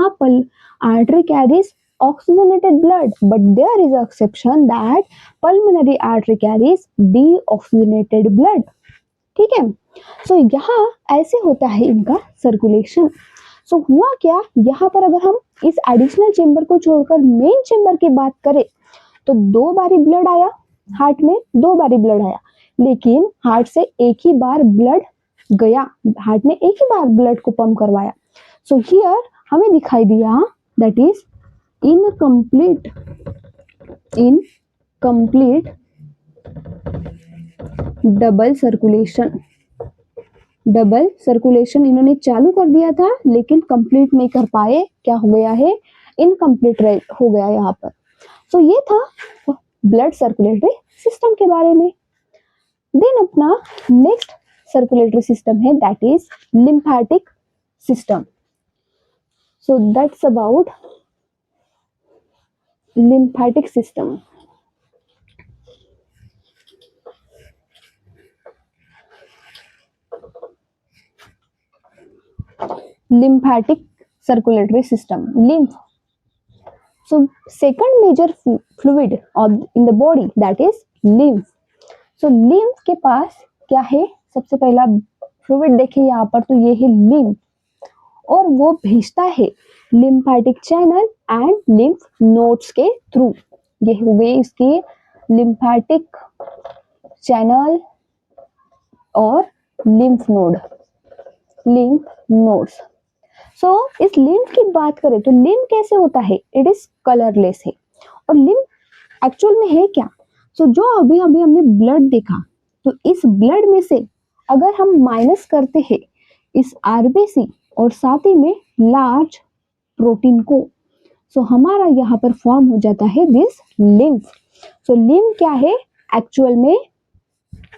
artery carries oxygenated blood, but there is an exception that pulmonary artery carries deoxygenated blood. ठीक है, सो यहाँ ऐसे होता है इनका सर्कुलेशन। सो हुआ क्या, यहाँ पर अगर हम इस एडिशनल चेंबर को छोड़कर मेन चेंबर की बात करें तो 2 बारी ब्लड आया हार्ट में, 2 बारी ब्लड आया, लेकिन हार्ट से एक ही बार ब्लड गया, हार्ट ने एक ही बार ब्लड को पंप करवाया। सो हियर हमें दिखाई दिया that is incomplete double circulation इन्होंने चालू कर दिया था लेकिन कंप्लीट नहीं कर पाए, क्या हो गया है, इनकम्प्लीट हो गया यहाँ पर। सो ये था ब्लड सर्कुलेटरी सिस्टम के बारे में। देन अपना नेक्स्ट सर्कुलेटरी सिस्टम है that is lymphatic system. So that's about lymphatic system. Lymphatic circulatory system, lymph. So second major fluid in the body that is lymph. So lymph के पास क्या है, सबसे पहला फ्लूइड देखें यहाँ पर तो ये है lymph, और वो भेजता है lymphatic channel and lymph nodes के थ्रू। ये हो गए इसके लिम्फेटिक चैनल और लिम्फ नोड्स। सो इस लिम्फ की बात करें तो लिम्फ कैसे होता है, इट इज कलरलेस है। और लिम्फ एक्चुअल में है क्या, सो जो अभी हमने ब्लड देखा, तो इस ब्लड में से अगर हम माइनस करते हैं इस आरबीसी और साथ ही में लार्ज प्रोटीन को, सो हमारा यहाँ पर फॉर्म हो जाता है दिस लिम्फ। सो लिम्फ क्या है, एक्चुअल में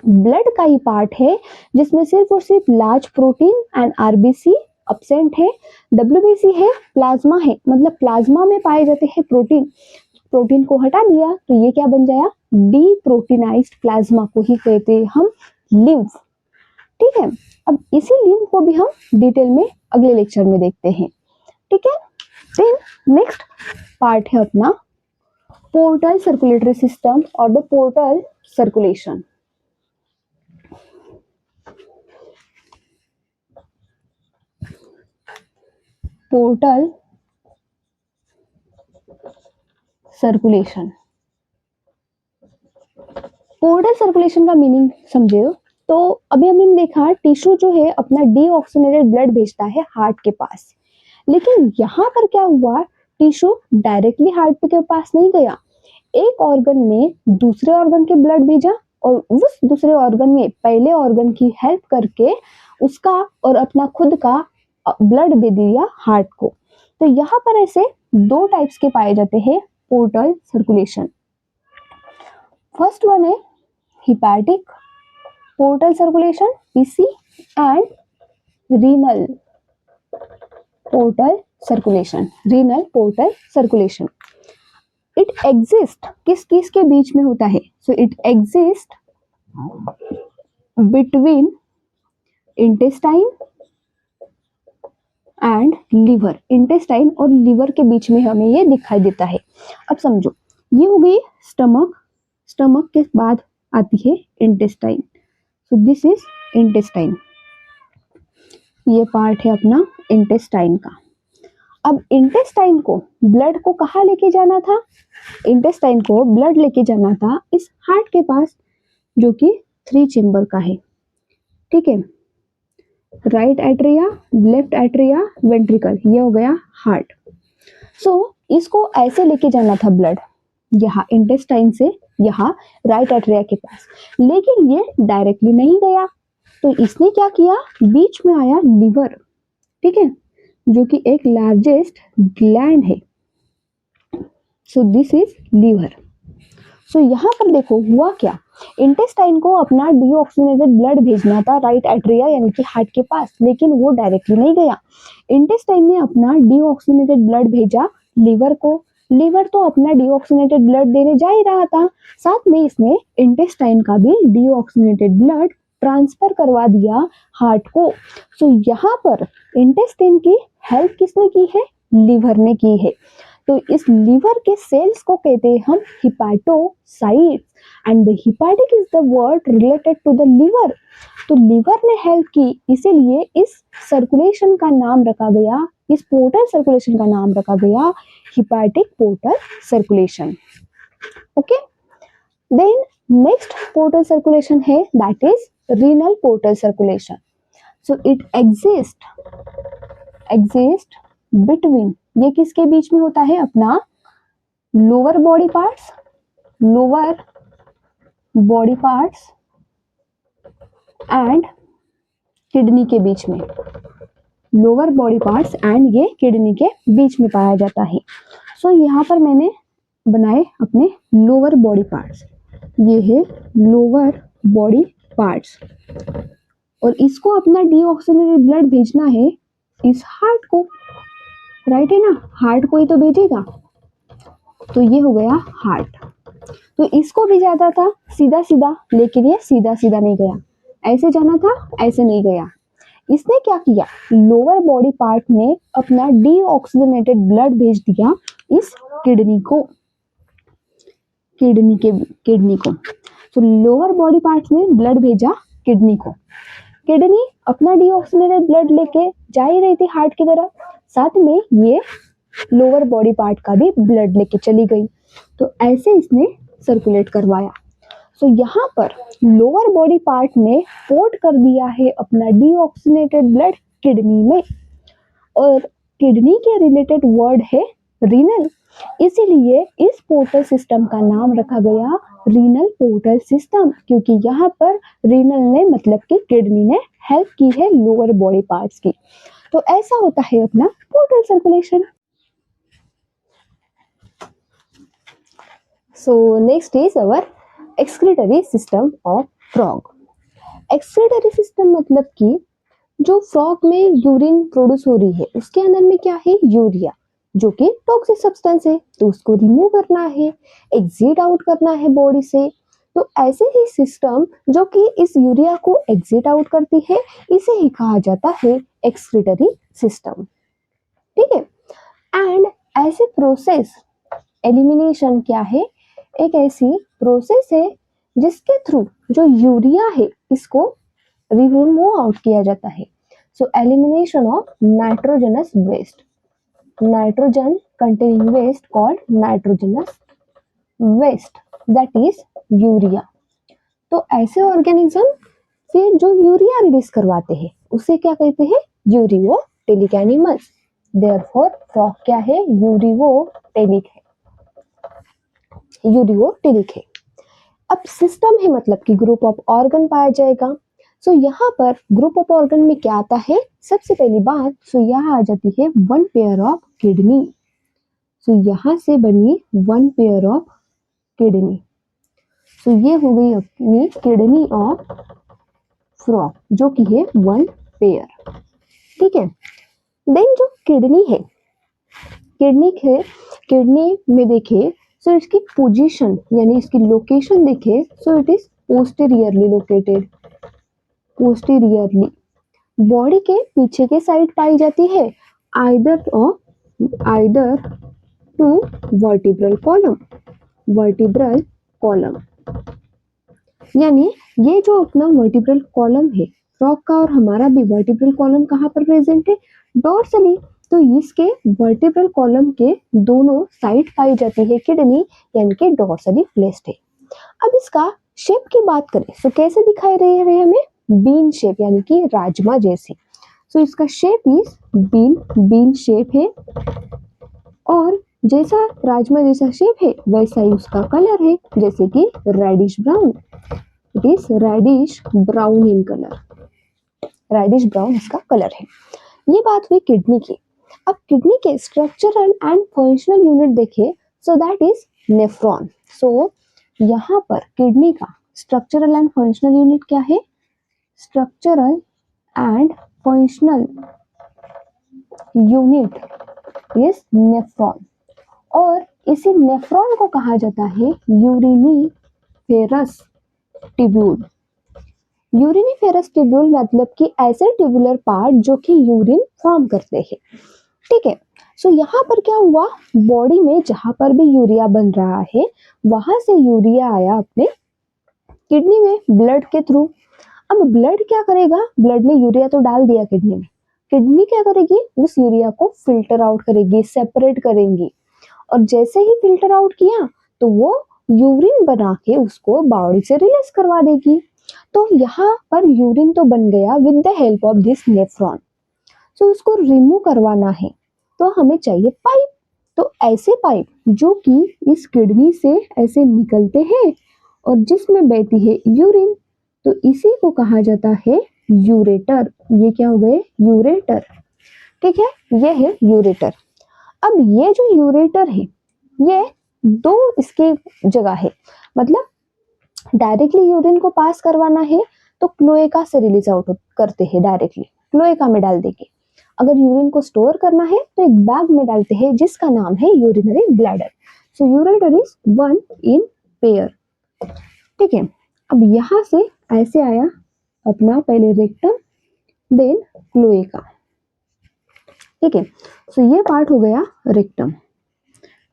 ब्लड का ही पार्ट है जिसमें सिर्फ और सिर्फ large protein and RBC absent है, डब्ल्यूबीसी है, प्लाज्मा है, मतलब प्लाज्मा में पाए जाते हैं प्रोटीन को हटा दिया तो ये क्या बन जाया, डीप्रोटीनाइज्ड प्लाज्मा को ही कहते हैं हम लिम्फ। ठीक है, अब इसी लिम्फ को भी हम डिटेल में अगले लेक्चर में देखते हैं। ठीक है, देन नेक्स्ट पार्ट है अपना portal circulatory system or the portal circulation. Portal circulation. Portal circulation का मीनिंग समझे हो तो अभी हमने देखा टिश्यू जो है अपना डीऑक्सीजनेटेड ब्लड भेजता है हार्ट के पास, लेकिन यहाँ पर क्या हुआ, टिश्यू डायरेक्टली हार्ट के पास नहीं गया, एक ऑर्गन ने दूसरे ऑर्गन के ब्लड भेजा और उस दूसरे ऑर्गन में पहले ऑर्गन की हेल्प करके उसका और अपना खुद का ब्लड दे दिया हार्ट को। तो यहाँ पर ऐसे दो टाइप्स के पाए जाते हैं पोर्टल सर्कुलेशन। फर्स्ट वन है hepatic portal circulation PC and renal portal circulation. Renal portal circulation. It exists किस किस के बीच में होता है? So it exists between intestine and liver. intestine और liver के बीच में हमें ये दिखाई देता है। अब समझो, ये हो गई स्टमक, स्टमक के बाद आती है intestine. So this is intestine, ये पार्ट है अपना इंटेस्टाइन का। अब इंटेस्टाइन को ब्लड को कहाँ लेके जाना था? इंटेस्टाइन को ब्लड लेके जाना था इस हार्ट के पास, जो कि 3 चेम्बर का है, ठीक है, right atria, left atria, ventricle, ये हो गया हार्ट। सो इसको ऐसे लेके जाना था ब्लड, यहाँ इंटेस्टाइन से यहाँ राइट एट्रिया के पास, लेकिन ये डायरेक्टली नहीं गया, तो इसने क्या किया, बीच में आया लिवर, ठीक है, जो कि एक लार्जेस्ट ग्लैंड है। So this is liver. So यहाँ पर देखो हुआ क्या, इंटेस्टाइन को अपना डीऑक्सीजनेटेड ब्लड भेजना था राइट एट्रिया यानी कि हार्ट के पास, लेकिन वो डायरेक्टली नहीं गया। इंटेस्टाइन ने अपना डीऑक्सीजनेटेड ब्लड भेजा लिवर को, लिवर तो अपना डीऑक्सीजनेटेड ब्लड देने जा ही रहा था, साथ में इसने इंटेस्टाइन का भी डीऑक्सीजनेटेड ब्लड ट्रांसफर करवा दिया हार्ट को। सो यहाँ पर इंटेस्टाइन की हेल्प किसने की है? लिवर ने की है। तो इस लिवर के सेल्स को कहते हैं हम hepatocytes, and the hepatic is the word related to the liver. तो लिवर ने हेल्प की, इसीलिए इस सर्कुलेशन का नाम रखा गया, इस पोर्टल सर्कुलेशन का नाम रखा गया hepatic portal circulation. Okay, then next portal circulation है, that is renal portal circulation. So it exists between, ये किसके बीच में होता है? अपना lower body parts and kidney के बीच में, लोअर बॉडी पार्ट्स एंड ये किडनी के बीच में पाया जाता है। सो यहाँ पर मैंने बनाए अपने लोअर बॉडी पार्ट्स, ये है लोअर बॉडी पार्ट्स, और इसको अपना डीऑक्सीजनेटेड ब्लड भेजना है इस हार्ट को, राइट है ना, हार्ट को ही तो भेजेगा, तो ये हो गया हार्ट। तो इसको भी जाता था सीधा सीधा, लेकिन ये सीधा सीधा नहीं गया, ऐसे जाना था, ऐसे नहीं गया। इसने क्या किया, लोअर बॉडी पार्ट ने अपना डीऑक्सीजनेटेड ब्लड भेज दिया इस किडनी को, तो लोअर बॉडी पार्ट ने ब्लड भेजा किडनी को, किडनी अपना डीऑक्सीजनेटेड ब्लड लेके जा ही रही थी हार्ट की तरफ, साथ में ये लोअर बॉडी पार्ट का भी ब्लड लेके चली गई, तो ऐसे इसने सर्कुलेट करवाया। सो यहाँ पर लोअर बॉडी पार्ट ने पोर्ट कर दिया है अपना डीऑक्सीजनेटेड ब्लड किडनी में, और किडनी के रिलेटेड वर्ड है रीनल, इसीलिए इस पोर्टल सिस्टम का नाम रखा गया रीनल पोर्टल सिस्टम, क्योंकि यहाँ पर रीनल ने मतलब कि किडनी ने हेल्प की है लोअर बॉडी पार्ट्स की। तो ऐसा होता है अपना portal circulation. So next is our excretory system of frog. Excretory system मतलब कि जो फ्रॉग में यूरिन प्रोड्यूस हो रही है उसके अंदर में क्या है, यूरिया, जो कि टॉक्सिक सब्सटेंस है, तो उसको रिमूव करना है, एग्जिट आउट करना है बॉडी से। तो ऐसे ही सिस्टम जो कि इस यूरिया को एग्जिट आउट करती है, इसे ही कहा जाता है एक्सक्रीटरी सिस्टम, ठीक है। एंड ऐसे प्रोसेस एलिमिनेशन क्या है? एक ऐसी प्रोसेस है जिसके थ्रू जो यूरिया है इसको रिमूव आउट किया जाता है. So elimination of nitrogenous waste, nitrogen containing waste called nitrogenous waste, that is urea. तो ऐसे ऑर्गेनिज्म फिर जो यूरिया रिलीज करवाते हैं उसे क्या कहते हैं? Ureotelic animals. देयरफॉर फ्रॉग क्या है? यूरियोटेलिक है, यूरियोटेलिक है. अब सिस्टम है मतलब कि ग्रुप ऑफ ऑर्गन पाया जाएगा. सो यहाँ पर ग्रुप ऑफ ऑर्गन में क्या आता है? सबसे पहली बात सो यहाँ आ जाती है वन पेयर ऑफ किडनी. सो यहाँ से बनी वन पेयर ऑफ किडनी. सो ये हो गई अपनी किडनी ऑफ फ्रॉग जो कि है वन पेयर. ठीक है. देन जो किडनी है, किडनी में देखे सो इसकी पोजीशन यानी इसकी लोकेशन देखे so it is posteriorly located. Posteriorly body के पीछे के साइड पाई जाती है. Either to vertebral column, vertebral column यानी ये जो अपना वर्टिब्रल कॉलम है फ्रॉग का और हमारा भी वर्टिब्रल कॉलम कहाँ पर प्रेजेंट है? डोर्सली. तो इसके वर्टिब्रल कॉलम के दोनों साइड पाई जाती है किडनी यानी कि डोर्सली प्लेस्ड है. अब इसका शेप की बात करें तो कैसे दिखाई दे रहे हैं हमें? बीन शेप यानी कि राजमा जैसे. सो इसका शेप इज बीन शेप है और जैसा राजमा जैसा शेप है वैसा ही उसका कलर है जैसे कि reddish brown. It is reddish brown in colour, reddish brown इसका कलर है. ये बात हुई किडनी की. अब किडनी के स्ट्रक्चरल एंड फंक्शनल यूनिट देखें सो दैट इज नेफ्रॉन. सो यहाँ पर किडनी का स्ट्रक्चरल एंड फंक्शनल यूनिट क्या है? Structural and functional unit is nephron और इसी नेफ्रॉन को कहा जाता है यूरिनीफेरस ट्यूब्यूल. यूरिनीफेरस ट्यूब्यूल मतलब कि ऐसे ट्यूबुलर पार्ट जो कि यूरिन फॉर्म करते हैं. ठीक है. सो यहाँ पर क्या हुआ? बॉडी में जहां पर भी यूरिया बन रहा है वहां से यूरिया आया अपने किडनी में ब्लड के थ्रू. अब ब्लड क्या करेगा? ब्लड ने यूरिया तो डाल दिया किडनी में, किडनी क्या करेगी? उस यूरिया को फिल्टर आउट करेगी, सेपरेट करेंगी और जैसे ही फिल्टर आउट किया तो वो यूरिन बना के उसको बॉडी से रिलीज करवा देगी. तो यहाँ पर यूरिन तो बन गया with the help of this nephron. So उसको रिमूव करवाना है तो हमें चाहिए पाइप. तो ऐसे पाइप जो कि इस किडनी से ऐसे निकलते हैं और जिसमें बहती है यूरिन तो इसी को कहा जाता है यूरेटर. ये क्या हो गए? यूरेटर. ठीक है. ये है यूरेटर. अब ये जो यूरेटर है ये दो इसके जगह है मतलब डायरेक्टली यूरिन को पास करवाना है तो क्लोएका से रिलीज आउट करते हैं, डायरेक्टली क्लोएका में डाल देंगे. अगर यूरिन को स्टोर करना है तो एक बैग में डालते हैं जिसका नाम है urinary bladder. So ureter is one in pair. ठीक है. अब यहाँ से ऐसे आया अपना पहले रेक्टम देन क्लोएका. ठीक है. सो ये पार्ट हो गया rectum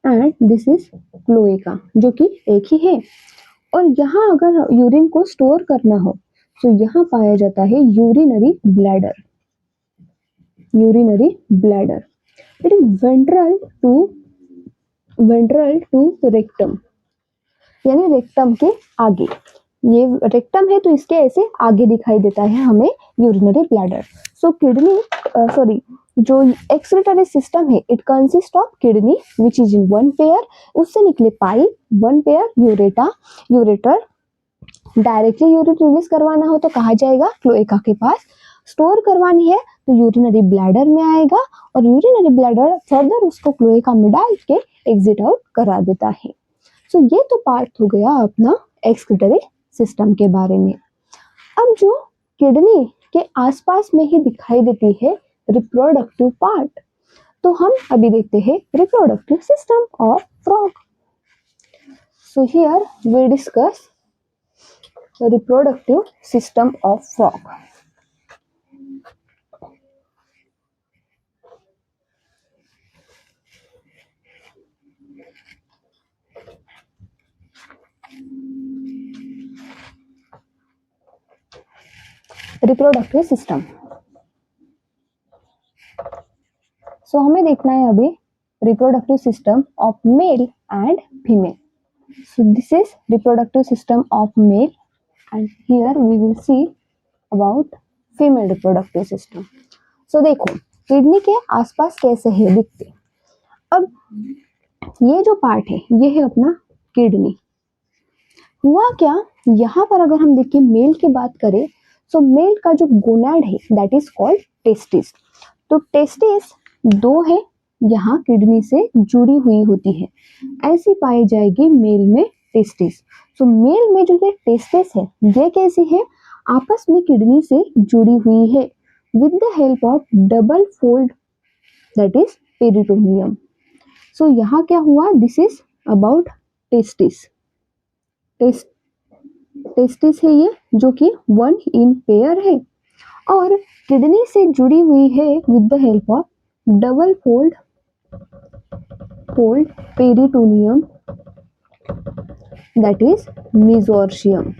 and this is cloaca जो कि एक ही है. और यहाँ अगर यूरिन को स्टोर करना हो तो यहाँ पाया जाता है urinary bladder. Urinary bladder it is ventral to rectum यानी रेक्टम के आगे. ये रेक्टम है तो इसके ऐसे आगे दिखाई देता है हमें यूरिनरी ब्लैडर. सो किडनी जो एक्सक्रीटरी सिस्टम है it consist of kidney which is in one pair. उससे निकले pipe one pair ureter. Directly urine release करवाना हो तो कहा जाएगा क्लोएका के पास. स्टोर करवानी है तो यूरिनरी ब्लैडर में आएगा और यूरिनरी ब्लैडर फर्दर उसको क्लोएका में डाल के एग्जिट आउट करा देता है. सो ये तो पार्ट हो गया अपना एक्सक्रीटरी सिस्टम के बारे में. अब जो किडनी के आसपास में ही दिखाई देती है रिप्रोडक्टिव पार्ट तो हम अभी देखते हैं reproductive system of frog. So here we discuss reproductive system of frog. Reproductive system. So हमें देखना है अभी reproductive system of male and female. So this is reproductive system of male and here we will see about female reproductive system. So देखो kidney के आसपास कैसे है दिखते। अब ये जो पार्ट है ये है अपना किडनी। हुआ क्या, यहाँ पर अगर हम देखें मेल की बात करें, सो मेल का जो गोनाड है दैट इज कॉल्ड टेस्टिस। तो टेस्टिस दो है, यहाँ किडनी से जुड़ी हुई होती है, ऐसी पाई जाएगी मेल में टेस्टिस। सो मेल में जो ये टेस्टिस है ये कैसी है, आपस में किडनी से जुड़ी हुई है with the help of double fold that is peritoneum. So यहाँ क्या हुआ, this is about testis. Testis है ये जो कि वन इन पेयर है और किडनी से जुड़ी हुई है with the help of double fold peritoneum that is mesorchium.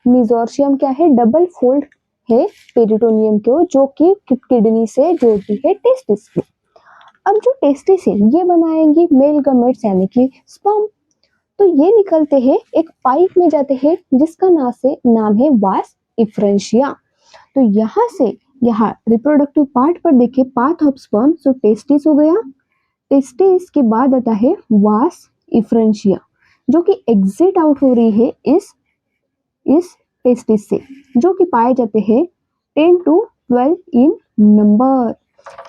Mesorchium क्या है, डबल फोल्ड है पेरिटोनियम को जो कि किडनी से जोड़ती है टेस्टिस को। अब जो टेस्टिस है ये बनाएंगी मेल गमेट्स यानी कि स्पर्म। तो ये निकलते हैं एक पाइप में जाते हैं जिसका नाम है वास इफ्रेंशिया। तो यहाँ से यहाँ रिप्रोडक्टिव पार्ट पर देखे path of sperm, so testis हो गया। टेस्टिस के बाद आता है वास इफ्रेंशिया जो कि एग्जिट आउट हो रही है इस टेस्टिस से, जो कि पाए जाते हैं 10 to 12 इन नंबर,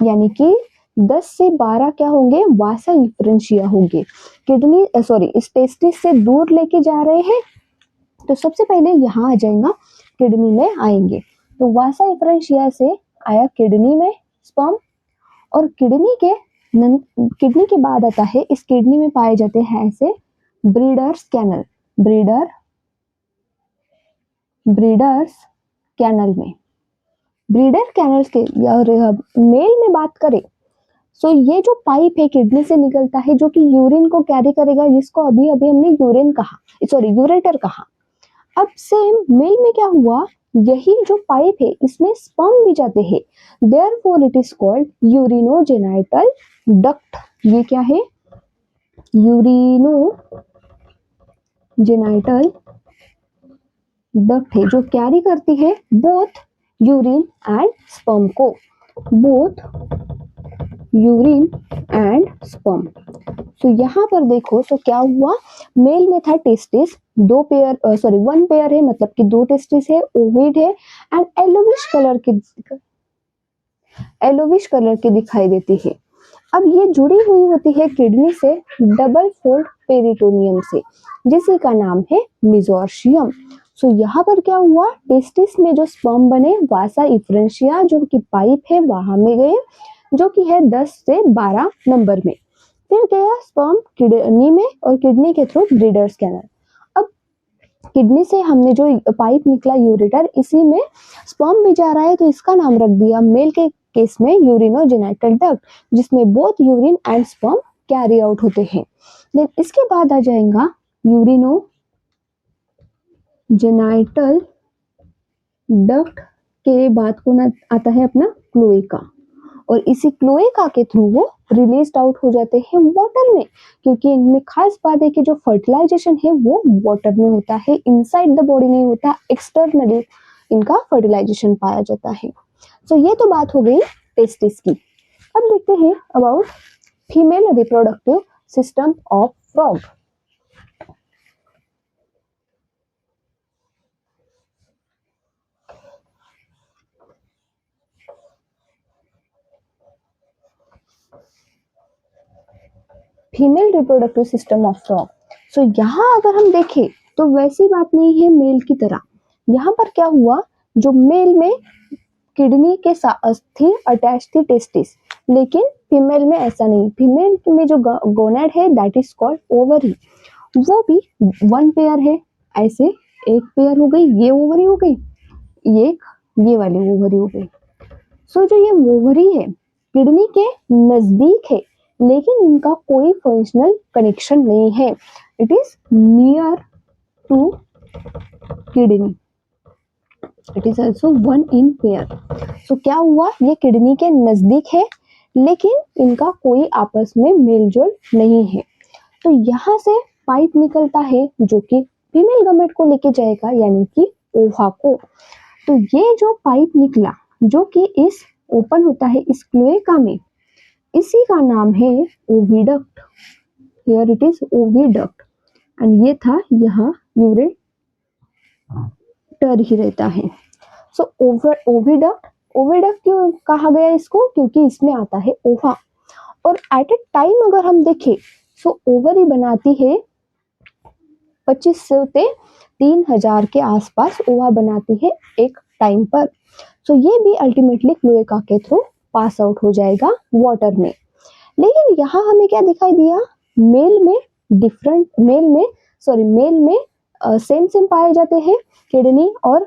यानी कि 10 से 12 क्या होंगे, वासा इफ्रेंशिया होंगे। किडनी सॉरी इस टेस्टिस से दूर लेके जा रहे हैं तो सबसे पहले यहाँ आ जाएगा, किडनी में आएंगे। तो वासा इफ्रेंशिया से आया किडनी में स्पर्म और किडनी के बाद आता है, इस किडनी में पाए जाते हैं ऐसे ब्रीडर्स कैनल। ब्रीडर्स कैनल में ब्रीडर कैनल्स के मेल में बात करें, सो ये जो पाइप है किडनी से निकलता है जो कि यूरिन को कैरी करेगा, जिसको अभी हमने यूरेटर कहा। अब सेम मेल में क्या हुआ, यही जो पाइप है इसमें स्पर्म भी जाते हैं, therefore it is called urinogenital duct. ये क्या है, यूरिनोजेनाइटल डक्ट है जो कैरी करती है बोथ यूरिन एंड स्पर्म को, यूरिन एंड स्पर्म। तो यहाँ पर देखो, तो क्या हुआ, मेल में था टेस्टिस, वन पेयर है, मतलब कि दो टेस्टिस है, ओविड है एंड येलोविश कलर के दिखाई देती है। अब ये जुड़ी हुई होती है किडनी से डबल फोल्ड पेरिटोनियम से, जिसी का नाम है मेसोर्शियम। सो यहाँ पर क्या हुआ, टेस्टिस में जो स्पर्म बने वासा इफ्रेंशिया जो कि पाइप है वहां में गए, जो कि है 10 से 12 नंबर में। फिर गया स्पर्म किडनी में और किडनी के थ्रू ब्रीडर्स कैनल। अब किडनी से हमने जो पाइप निकला यूरेटर, इसी में स्पर्म भी जा रहा है तो इसका नाम रख दिया मेल के केस में यूरिनोजेनाइटल डक्ट, जिसमें both urine and sperm carry out होते हैं। देन इसके बाद आ जाएगा यूरिनोजेनाइटल डक्ट के बाद को आता है अपना क्लोएका, और इसी क्लोएका के थ्रू वो रिलीज आउट हो जाते हैं वाटर में, क्योंकि इनमें खास बात है कि जो फर्टिलाइजेशन है वो वाटर में होता है, इनसाइड द बॉडी नहीं होता, एक्सटर्नली इनका फर्टिलाइजेशन पाया जाता है। सो ये तो बात हो गई टेस्टिस की। अब देखते हैं about female reproductive system of frog. Female reproductive system of frog. So यहाँ अगर हम देखें तो वैसी बात नहीं है मेल की तरह। यहाँ पर क्या हुआ, जो मेल में किडनी के साथ थी अटैच थी टेस्टिस, लेकिन फीमेल में ऐसा नहीं। फीमेल में जो गोनेड है दैट इज कॉल्ड ओवरी, वो भी वन पेयर है, ऐसे एक पेयर हो गई, ये ओवरी हो गई, ये वाली ओवरी हो गई। सो जो ये ओवरी है किडनी के नजदीक है, लेकिन इनका कोई फंक्शनल कनेक्शन नहीं है, it is near to kidney. It is also one in pair. तो क्या हुआ, ये किडनी के नजदीक है लेकिन इनका कोई आपस में मेलजोल नहीं है। तो यहाँ से पाइप निकलता है जो कि फीमेल गमेट को लेके जाएगा, यानी कि ओवा को। तो ये जो पाइप निकला जो कि इस ओपन होता है इस क्लोएका में, इसी का नाम है oviduct. Here it is oviduct. And ये था यहाँ यूरेटर ही रहता है। सो ओविडक्ट, ओविडक्ट क्यों कहा गया इसको, क्योंकि इसमें आता है ओवा। और एट ए टाइम अगर हम देखें सो ओवरी बनाती है 2500 से 3000 के आसपास ओवा बनाती है एक टाइम पर। सो ये भी अल्टीमेटली क्लोएका के थ्रू पास आउट हो जाएगा वाटर में। लेकिन यहाँ हमें क्या दिखाई दिया, मेल में डिफरेंट, मेल में सेम पाए जाते हैं किडनी और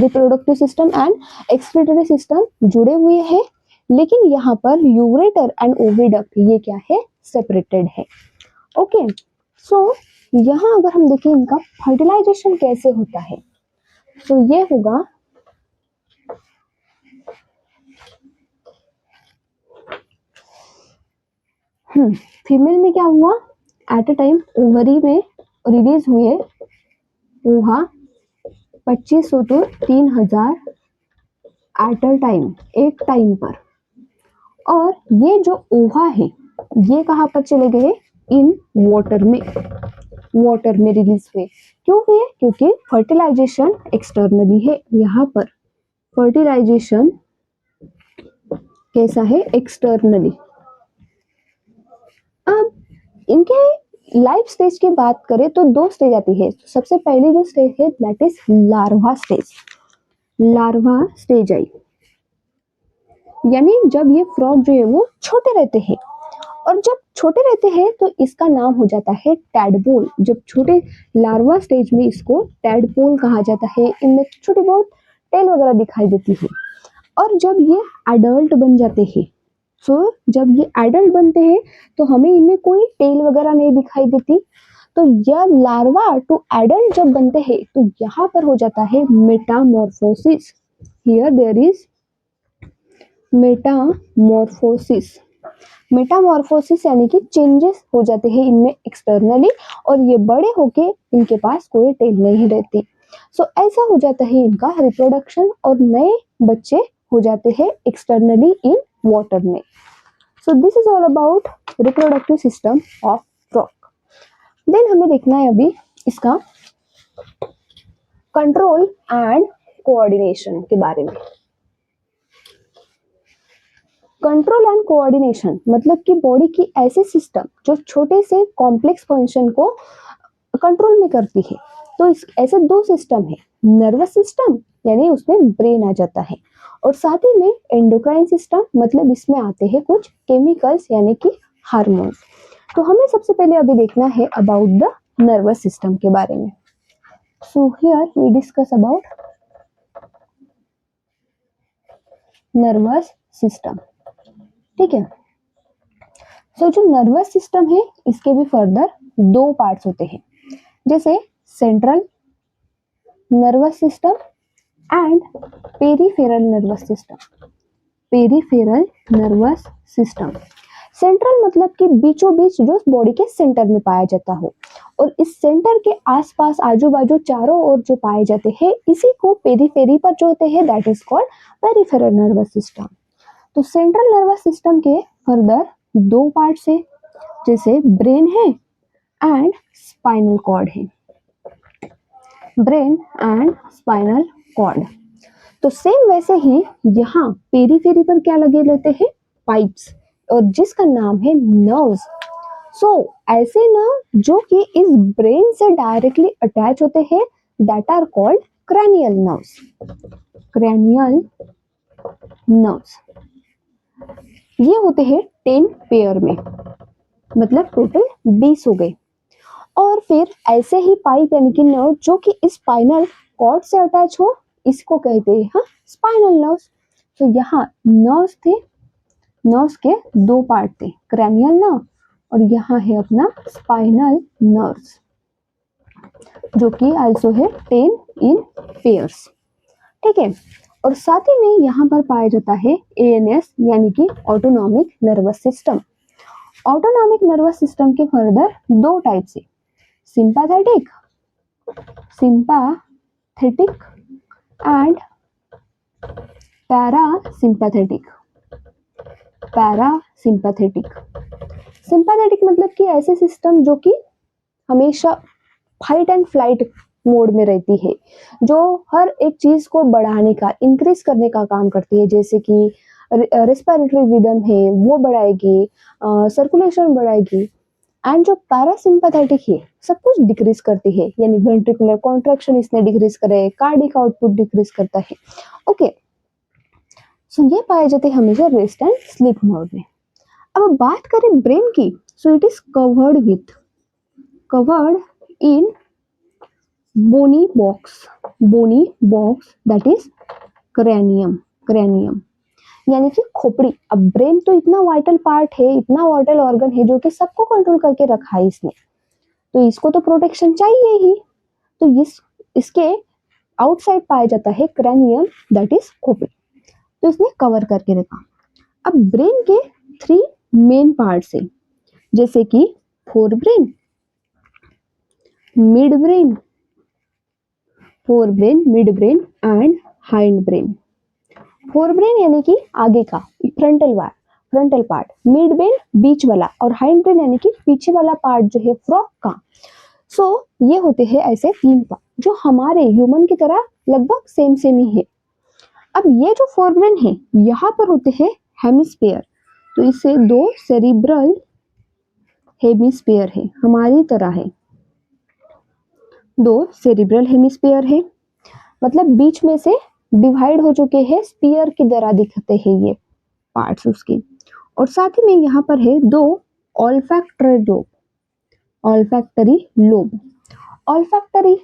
reproductive system and excretory system जुड़े हुए हैं, लेकिन यहाँ पर यूरेटर एंड ओविडक्ट ये क्या है, सेपरेटेड है। ओके, सो यहाँ अगर हम देखें इनका फर्टिलाइजेशन कैसे होता है, तो ये होगा फीमेल में क्या हुआ, एट अ टाइम ओवरी में रिलीज हुए ओवा 2500 तो 3000 एट अ टाइम, एक टाइम पर। और ये जो ओवा है ये कहाँ पर चले गए, इन वाटर में रिलीज हुए। क्यों हुए, क्योंकि फर्टिलाइजेशन एक्सटर्नली है। यहाँ पर फर्टिलाइजेशन कैसा है, एक्सटर्नली। अब इनके लाइफ स्टेज की बात करें तो दो स्टेज आती है। सबसे पहले जो स्टेज है that is larva stage. Larva stage I, यानी जब ये फ्रॉग जो है वो छोटे रहते हैं, और जब छोटे रहते हैं तो इसका नाम हो जाता है टैडपोल। जब छोटे लार्वा स्टेज में इसको टैडपोल कहा जाता है, इनमें छोटी बहुत टेल वगैरह दिखाई देती है। और जब ये एडल्ट बन जाते हैं, जब ये एडल्ट बनते हैं तो हमें इनमें कोई टेल वगैरह नहीं दिखाई देती। तो यह लार्वा टू एडल्ट जब बनते हैं तो यहाँ पर हो जाता है metamorphosis. Here there is metamorphosis. Metamorphosis यानी कि चेंजेस हो जाते हैं इनमें एक्सटर्नली, और ये बड़े होके इनके पास कोई टेल नहीं रहती। सो ऐसा हो जाता है इनका रिप्रोडक्शन, और नए बच्चे हो जाते हैं एक्सटर्नली इन वाटर में। So this is all about reproductive system of frog. Then हमें देखना है अभी इसका कंट्रोल एंड कोऑर्डिनेशन के बारे में। कंट्रोल एंड कोऑर्डिनेशन मतलब कि बॉडी की ऐसे सिस्टम जो छोटे से कॉम्प्लेक्स फंक्शन को कंट्रोल में करती है। तो ऐसे दो सिस्टम है, नर्वस सिस्टम यानी उसमें ब्रेन आ जाता है, और साथ ही में एंडोक्राइन सिस्टम मतलब इसमें आते हैं कुछ केमिकल्स यानी कि हार्मोन्स। तो हमें सबसे पहले अभी देखना है अबाउट द नर्वस सिस्टम के बारे में। So here we discuss about nervous system. ठीक है, सो जो नर्वस सिस्टम है इसके भी फर्दर दो पार्ट्स होते हैं, जैसे central nervous system and peripheral nervous system. Peripheral nervous system, central मतलब कि बीचों बीच जो बॉडी के सेंटर में पाया जाता हो, और इस सेंटर के आसपास आजू बाजू चारों ओर जो पाए जाते हैं इसी को पेरीफेरी पर जो होते हैं that is called peripheral nervous system. तो सेंट्रल नर्वस सिस्टम के फर्दर दो पार्ट्स है, जैसे ब्रेन है एंड स्पाइनल कॉर्ड है। Brain and spinal cord. तो सेम वैसे ही यहाँ पेरीफेरी पर क्या लगे रहते हैं, पाइप्स, और जिसका नाम है नर्व्स। सो ऐसे नर्व जो कि इस ब्रेन से डायरेक्टली अटैच होते हैं that are called cranial nerves. Cranial nerves ये होते हैं 10 पेयर में, मतलब टोटल 20 हो गए। और फिर ऐसे ही पाइप यानी कि नर्व जो कि स्पाइनल कॉर्ड से अटैच हो इसको कहते हैं स्पाइनल नर्व्स। तो यहाँ नर्व्स थे, नर्व्स के दो पार्ट थे, क्रैनियल नर्व और यहाँ है अपना स्पाइनल नर्व्स। जो कि आल्सो है 10 इन पेयर्स। ठीक है, और साथ ही में यहाँ पर पाया जाता है एएनएस यानी कि autonomic nervous system. Autonomic nervous system के फर्दर दो टाइप्स है, sympathetic sympathetic and parasympathetic. Parasympathetic, sympathetic मतलब कि ऐसे सिस्टम जो कि हमेशा फाइट एंड फ्लाइट मोड में रहती है, जो हर एक चीज को बढ़ाने का, इंक्रीज करने का काम करती है, जैसे कि रेस्पिरेटरी रिदम है वो बढ़ाएगी, सर्कुलेशन बढ़ाएगी। एंड जो पैरासिम्पैथेटिक है सब कुछ डिक्रीज करती है, यानी वेंट्रिकुलर कॉन्ट्रैक्शन इसने डिक्रीज करे, कार्डिक आउटपुट डिक्रीज करता है। ओके, सो ये पाए जाते हैं हमेशा रेस्ट एंड स्लीप मोड में। अब बात करें ब्रेन की, so it is covered in bony box that is cranium यानी कि खोपड़ी। अब ब्रेन तो इतना वाइटल पार्ट है, इतना वाइटल ऑर्गन है जो कि सबको कंट्रोल करके रखा है इसने, तो इसको तो प्रोटेक्शन चाहिए ही। तो इसके आउटसाइड पाया जाता है क्रैनियम दैट इज खोपड़ी, तो इसने कवर करके रखा। अब ब्रेन के 3 मेन पार्ट्स है, जैसे कि fore brain, mid brain and hind brain. Fore brain यानी कि आगे का फ्रंटल पार्ट, मिड ब्रेन बीच वाला, और हाइंड ब्रेन यानी कि पीछे वाला पार्ट जो है फ्रॉग का। सो ये होते हैं ऐसे 3 पार्ट जो हमारे ह्यूमन की तरह लगभग सेम ही है। अब ये जो फोर ब्रेन है यहाँ पर होते हैं हेमिस्फीयर, तो इससे 2 सेरिब्रल हेमिस्फीयर है, हमारी तरह है, 2 सेरिब्रल हेमिस्फीयर है, मतलब बीच में से डिवाइड हो चुके हैं, स्पीयर की तरह दिखते हैं ये पार्ट्स उसके। और साथ ही में यहाँ पर है 2 ऑल्फैक्टरी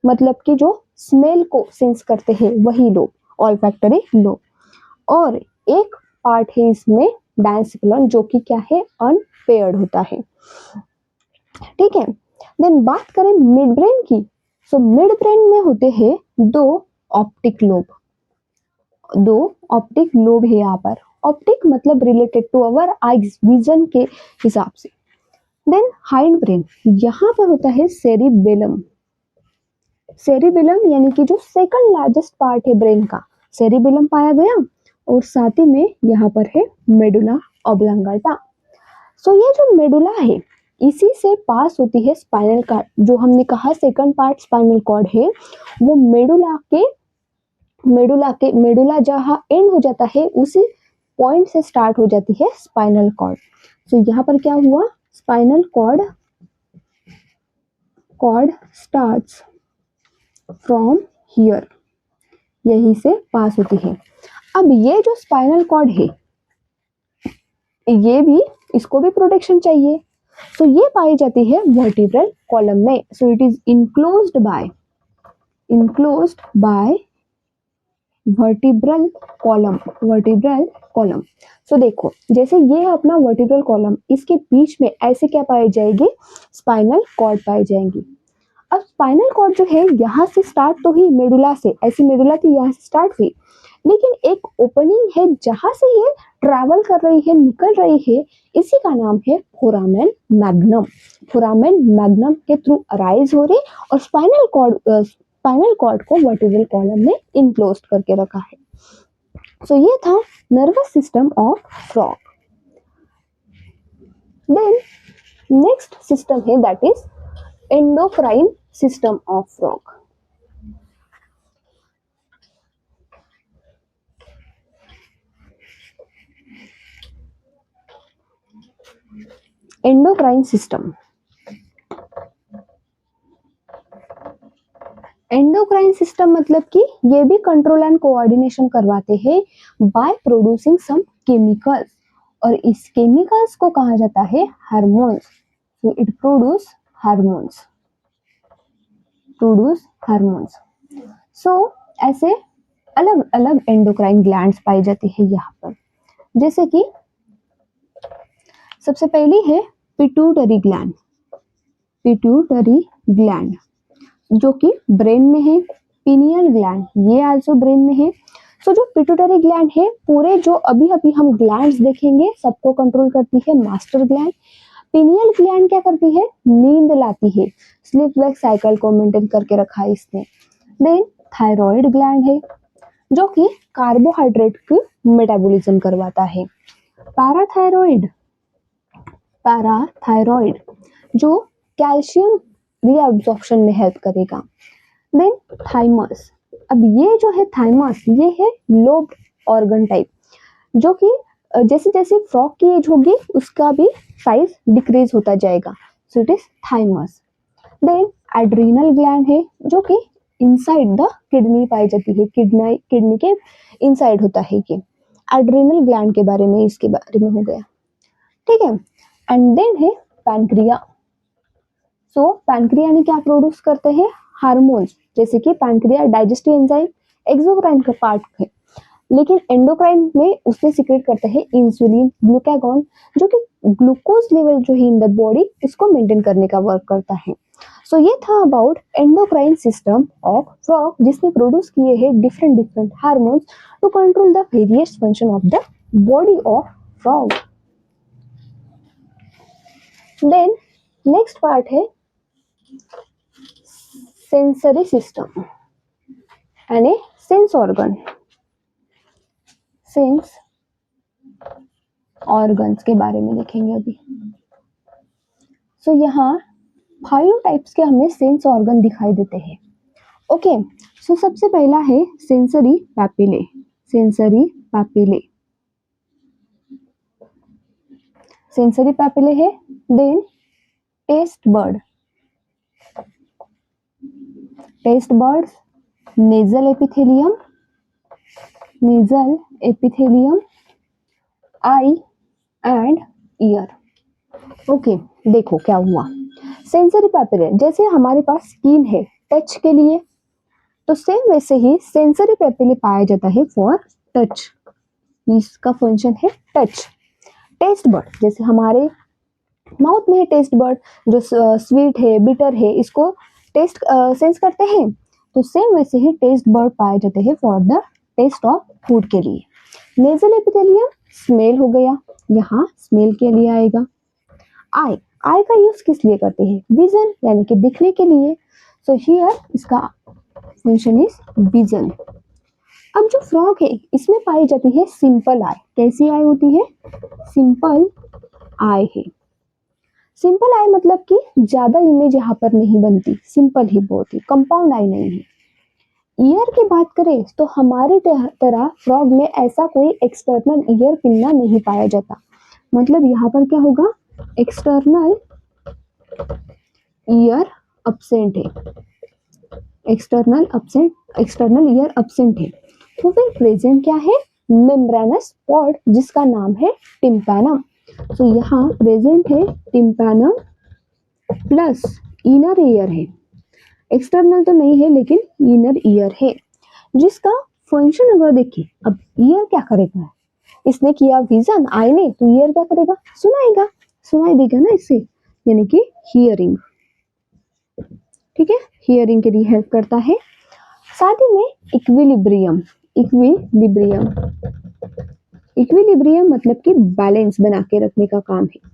मतलब कि जो स्मेल को सेंस करते हैं वही लोब, ऑल्फैक्टरी लोब। और एक पार्ट है इसमें डायसिक्लोन, जो कि क्या है, अनपेयर्ड होता है। ठीक है, देन बात करें मिड ब्रेन की, सो मिड ब्रेन में होते हैं 2 ऑप्टिक लोब है यहाँ पर। ऑप्टिक मतलब related to our eyes, vision के हिसाब से। देन हाइंड ब्रेन, यहाँ पर होता है सेरिबेलम यानी कि जो सेकंड लार्जेस्ट पार्ट है ब्रेन का, सेरिबेलम पाया गया। और साथ ही में यहाँ पर है मेडुला ऑब्लांगाटा। सो ये जो मेडुला है इसी से पास होती है स्पाइनल कॉर्ड, जो हमने कहा सेकंड पार्ट स्पाइनल कॉर्ड है, वो मेडुला जहाँ एंड हो जाता है उसी पॉइंट से स्टार्ट हो जाती है स्पाइनल कॉर्ड। सो यहाँ पर क्या हुआ, spinal cord starts from here, यहीं से पास होती है। अब ये जो स्पाइनल कॉर्ड है ये भी, इसको भी प्रोटेक्शन चाहिए, तो ये पाई जाती है वर्टिब्रल कॉलम में। So it is enclosed by vertebral column. So देखो, जैसे ये है अपना वर्टिब्रल कॉलम, इसके बीच में ऐसे क्या पाई जाएगी, स्पाइनल कॉर्ड पाई जाएंगी। अब स्पाइनल कॉर्ड जो है यहाँ से स्टार्ट तो ही मेडुला से, ऐसी मेडुला थी यहाँ से स्टार्ट हुई, लेकिन एक ओपनिंग है जहां से ये ट्रैवल कर रही है, निकल रही है, इसी का नाम है फोरामेन मैग्नम के थ्रू अराइज हो रही, और स्पाइनल कॉर्ड को वर्टिब्रल कॉलम में इनक्लोज करके रखा है। सो ये था nervous system of frog. Then next system है that is endocrine system of frog. Endocrine system मतलब कि ये भी कंट्रोल एंड कोऑर्डिनेशन करवाते हैं बाय प्रोड्यूसिंग सम केमिकल्स, और इस केमिकल्स को कहा जाता है hormones. So it produce hormones. So ऐसे अलग अलग एंडोक्राइन ग्लैंड्स पाई जाती है यहाँ पर, जैसे कि सबसे पहली है पिट्यूटरी ग्लैंड। जो कि ब्रेन में है। पिनियल ग्लैंड, ये आल्सो ब्रेन में है। सो जो पिट्यूटरी ग्लैंड है, पूरे जो अभी अभी हम ग्लैंड्स देखेंगे सबको कंट्रोल करती है मास्टर ग्लैंड। पिनियल ग्लैंड क्या करती है, नींद लाती है। स्लीप वेक साइकिल को मेंटेन करके रखा है इसने। देन थायराइड ग्लैंड है जो कि कार्बोहाइड्रेट की मेटाबॉलिज्म करवाता है। पैराथायरॉइड, पैराथायरॉइड जो कैल्शियम रीअब्जॉर्प्शन में हेल्प करेगा। देन थाइमस, अब ये जो है थाइमस, ये है लोब ऑर्गन टाइप, जो कि जैसे जैसे फ्रॉग की एज होगी उसका भी साइज डिक्रीज होता जाएगा। So it is thymus. Then adrenal gland है जो कि इनसाइड द किडनी पाई जाती है। किडनी के इनसाइड होता है ये। एड्रीनल ग्लैंड के बारे में, इसके बारे में हो गया, ठीक है। एंड देन है पैनक्रिया। सो पैनक्रिया ने क्या प्रोड्यूस करते हैं, हार्मोन्स, जैसे कि पैनक्रिया डाइजेस्टिव एंजाइम एक्सोक्राइन का पार्ट है, लेकिन एंडोक्राइन में उसमें सीक्रेट करते हैं इंसुलिन, ग्लूकागॉन, जो कि ग्लूकोज लेवल जो है इन द बॉडी इसको मेंटेन करने का वर्क करता है। सो ये था about endocrine system of frog, जिसने प्रोड्यूस किए हैं different different hormones to control the various function of the body of frog. Then next part है सेंसरी सिस्टम यानी सेंस ऑर्गन। सेंस ऑर्गन्स के बारे में देखेंगे अभी। सो यहाँ 5 टाइप्स के हमें सेंस ऑर्गन दिखाई देते हैं। ओके, सो सबसे पहला है sensory papillae. Sensory papillae, sensory papillae है। Then taste bud, taste buds, nasal epithelium, nasal epithelium, eye and ear. Okay, देखो क्या हुआ। सेंसरी पैपिले, जैसे हमारे पास स्किन है टच के लिए, तो सेम वैसे ही सेंसरी पैपिले पाया जाता है फॉर टच। इसका फंक्शन है टच। टेस्ट बर्ड, जैसे हमारे माउथ में है टेस्ट बर्ड, जो स्वीट है बिटर है इसको टेस्ट सेंस करते हैं, तो सेम वैसे ही टेस्ट बर्ड पाए जाते हैं for the taste of food के लिए। नेजल एपिथेलियम स्मेल हो गया, यहाँ स्मेल के लिए आएगा। आई, आई का यूज किस लिए करते हैं, विजन यानी कि दिखने के लिए। सो हियर इसका फंक्शन इज विजन। अब जो फ्रॉग है इसमें पाई जाती है सिंपल आई। कैसी आई होती है, सिंपल आई है। सिंपल आई मतलब कि ज्यादा इमेज यहाँ पर नहीं बनती, सिंपल ही बहुत ही, कंपाउंड आई नहीं है। ईयर की बात करें तो हमारी तरह फ्रॉग में ऐसा कोई एक्सटर्नल ईयर पिन्ना नहीं पाया जाता। मतलब यहाँ पर क्या होगा, एक्सटर्नल ईयर अब्सेंट है, एक्सटर्नल ईयर अब्सेंट है। तो फिर प्रेजेंट क्या है, मेम्ब्रेनस पॉड, जिसका नाम है टिम्पैनम। तो यहाँ प्रेजेंट है टिम्पैनम प्लस इनर ईयर है। एक्सटर्नल तो नहीं है लेकिन इनर ईयर है, जिसका फंक्शन अगर देखिए, अब ईयर क्या करेगा, इसने किया विजन आई ने, तो ईयर क्या करेगा, सुनाएगा, सुनाई देगा ना इससे, यानी कि हियरिंग। ठीक है, हियरिंग के लिए हेल्प करता है। साथ ही में इक्विलिब्रियम, इक्विलिब्रियम, इक्विलिब्रियम मतलब कि बैलेंस बना के रखने का काम है।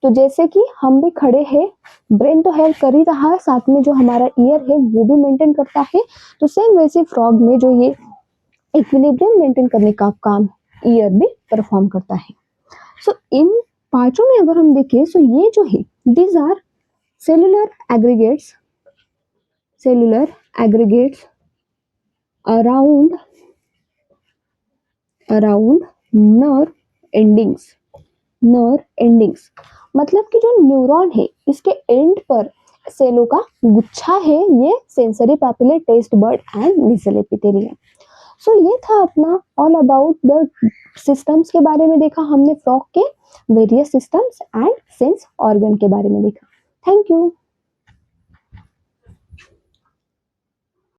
तो जैसे कि हम भी खड़े हैं, ब्रेन तो हेल्प कर ही रहा है, साथ में जो हमारा ईयर है वो भी मेंटेन करता है। तो सेम वैसे फ्रॉग में जो ये इक्विलिब्रियम मेंटेन करने का काम ईयर भी परफॉर्म करता है। सो इन पांचों में अगर हम देखें, सो ये जो है these are cellular aggregates, cellular aggregates around nerve endings, nerve endings मतलब कि जो न्यूरॉन है इसके एंड पर सेलों का गुच्छा है, ये sensory papillae, taste bud and nasal epithelium. So ये था अपना ऑल अबाउट द सिस्टम्स के बारे में देखा हमने, फ्रॉग के various systems and sense organ के बारे में देखा। Thank you.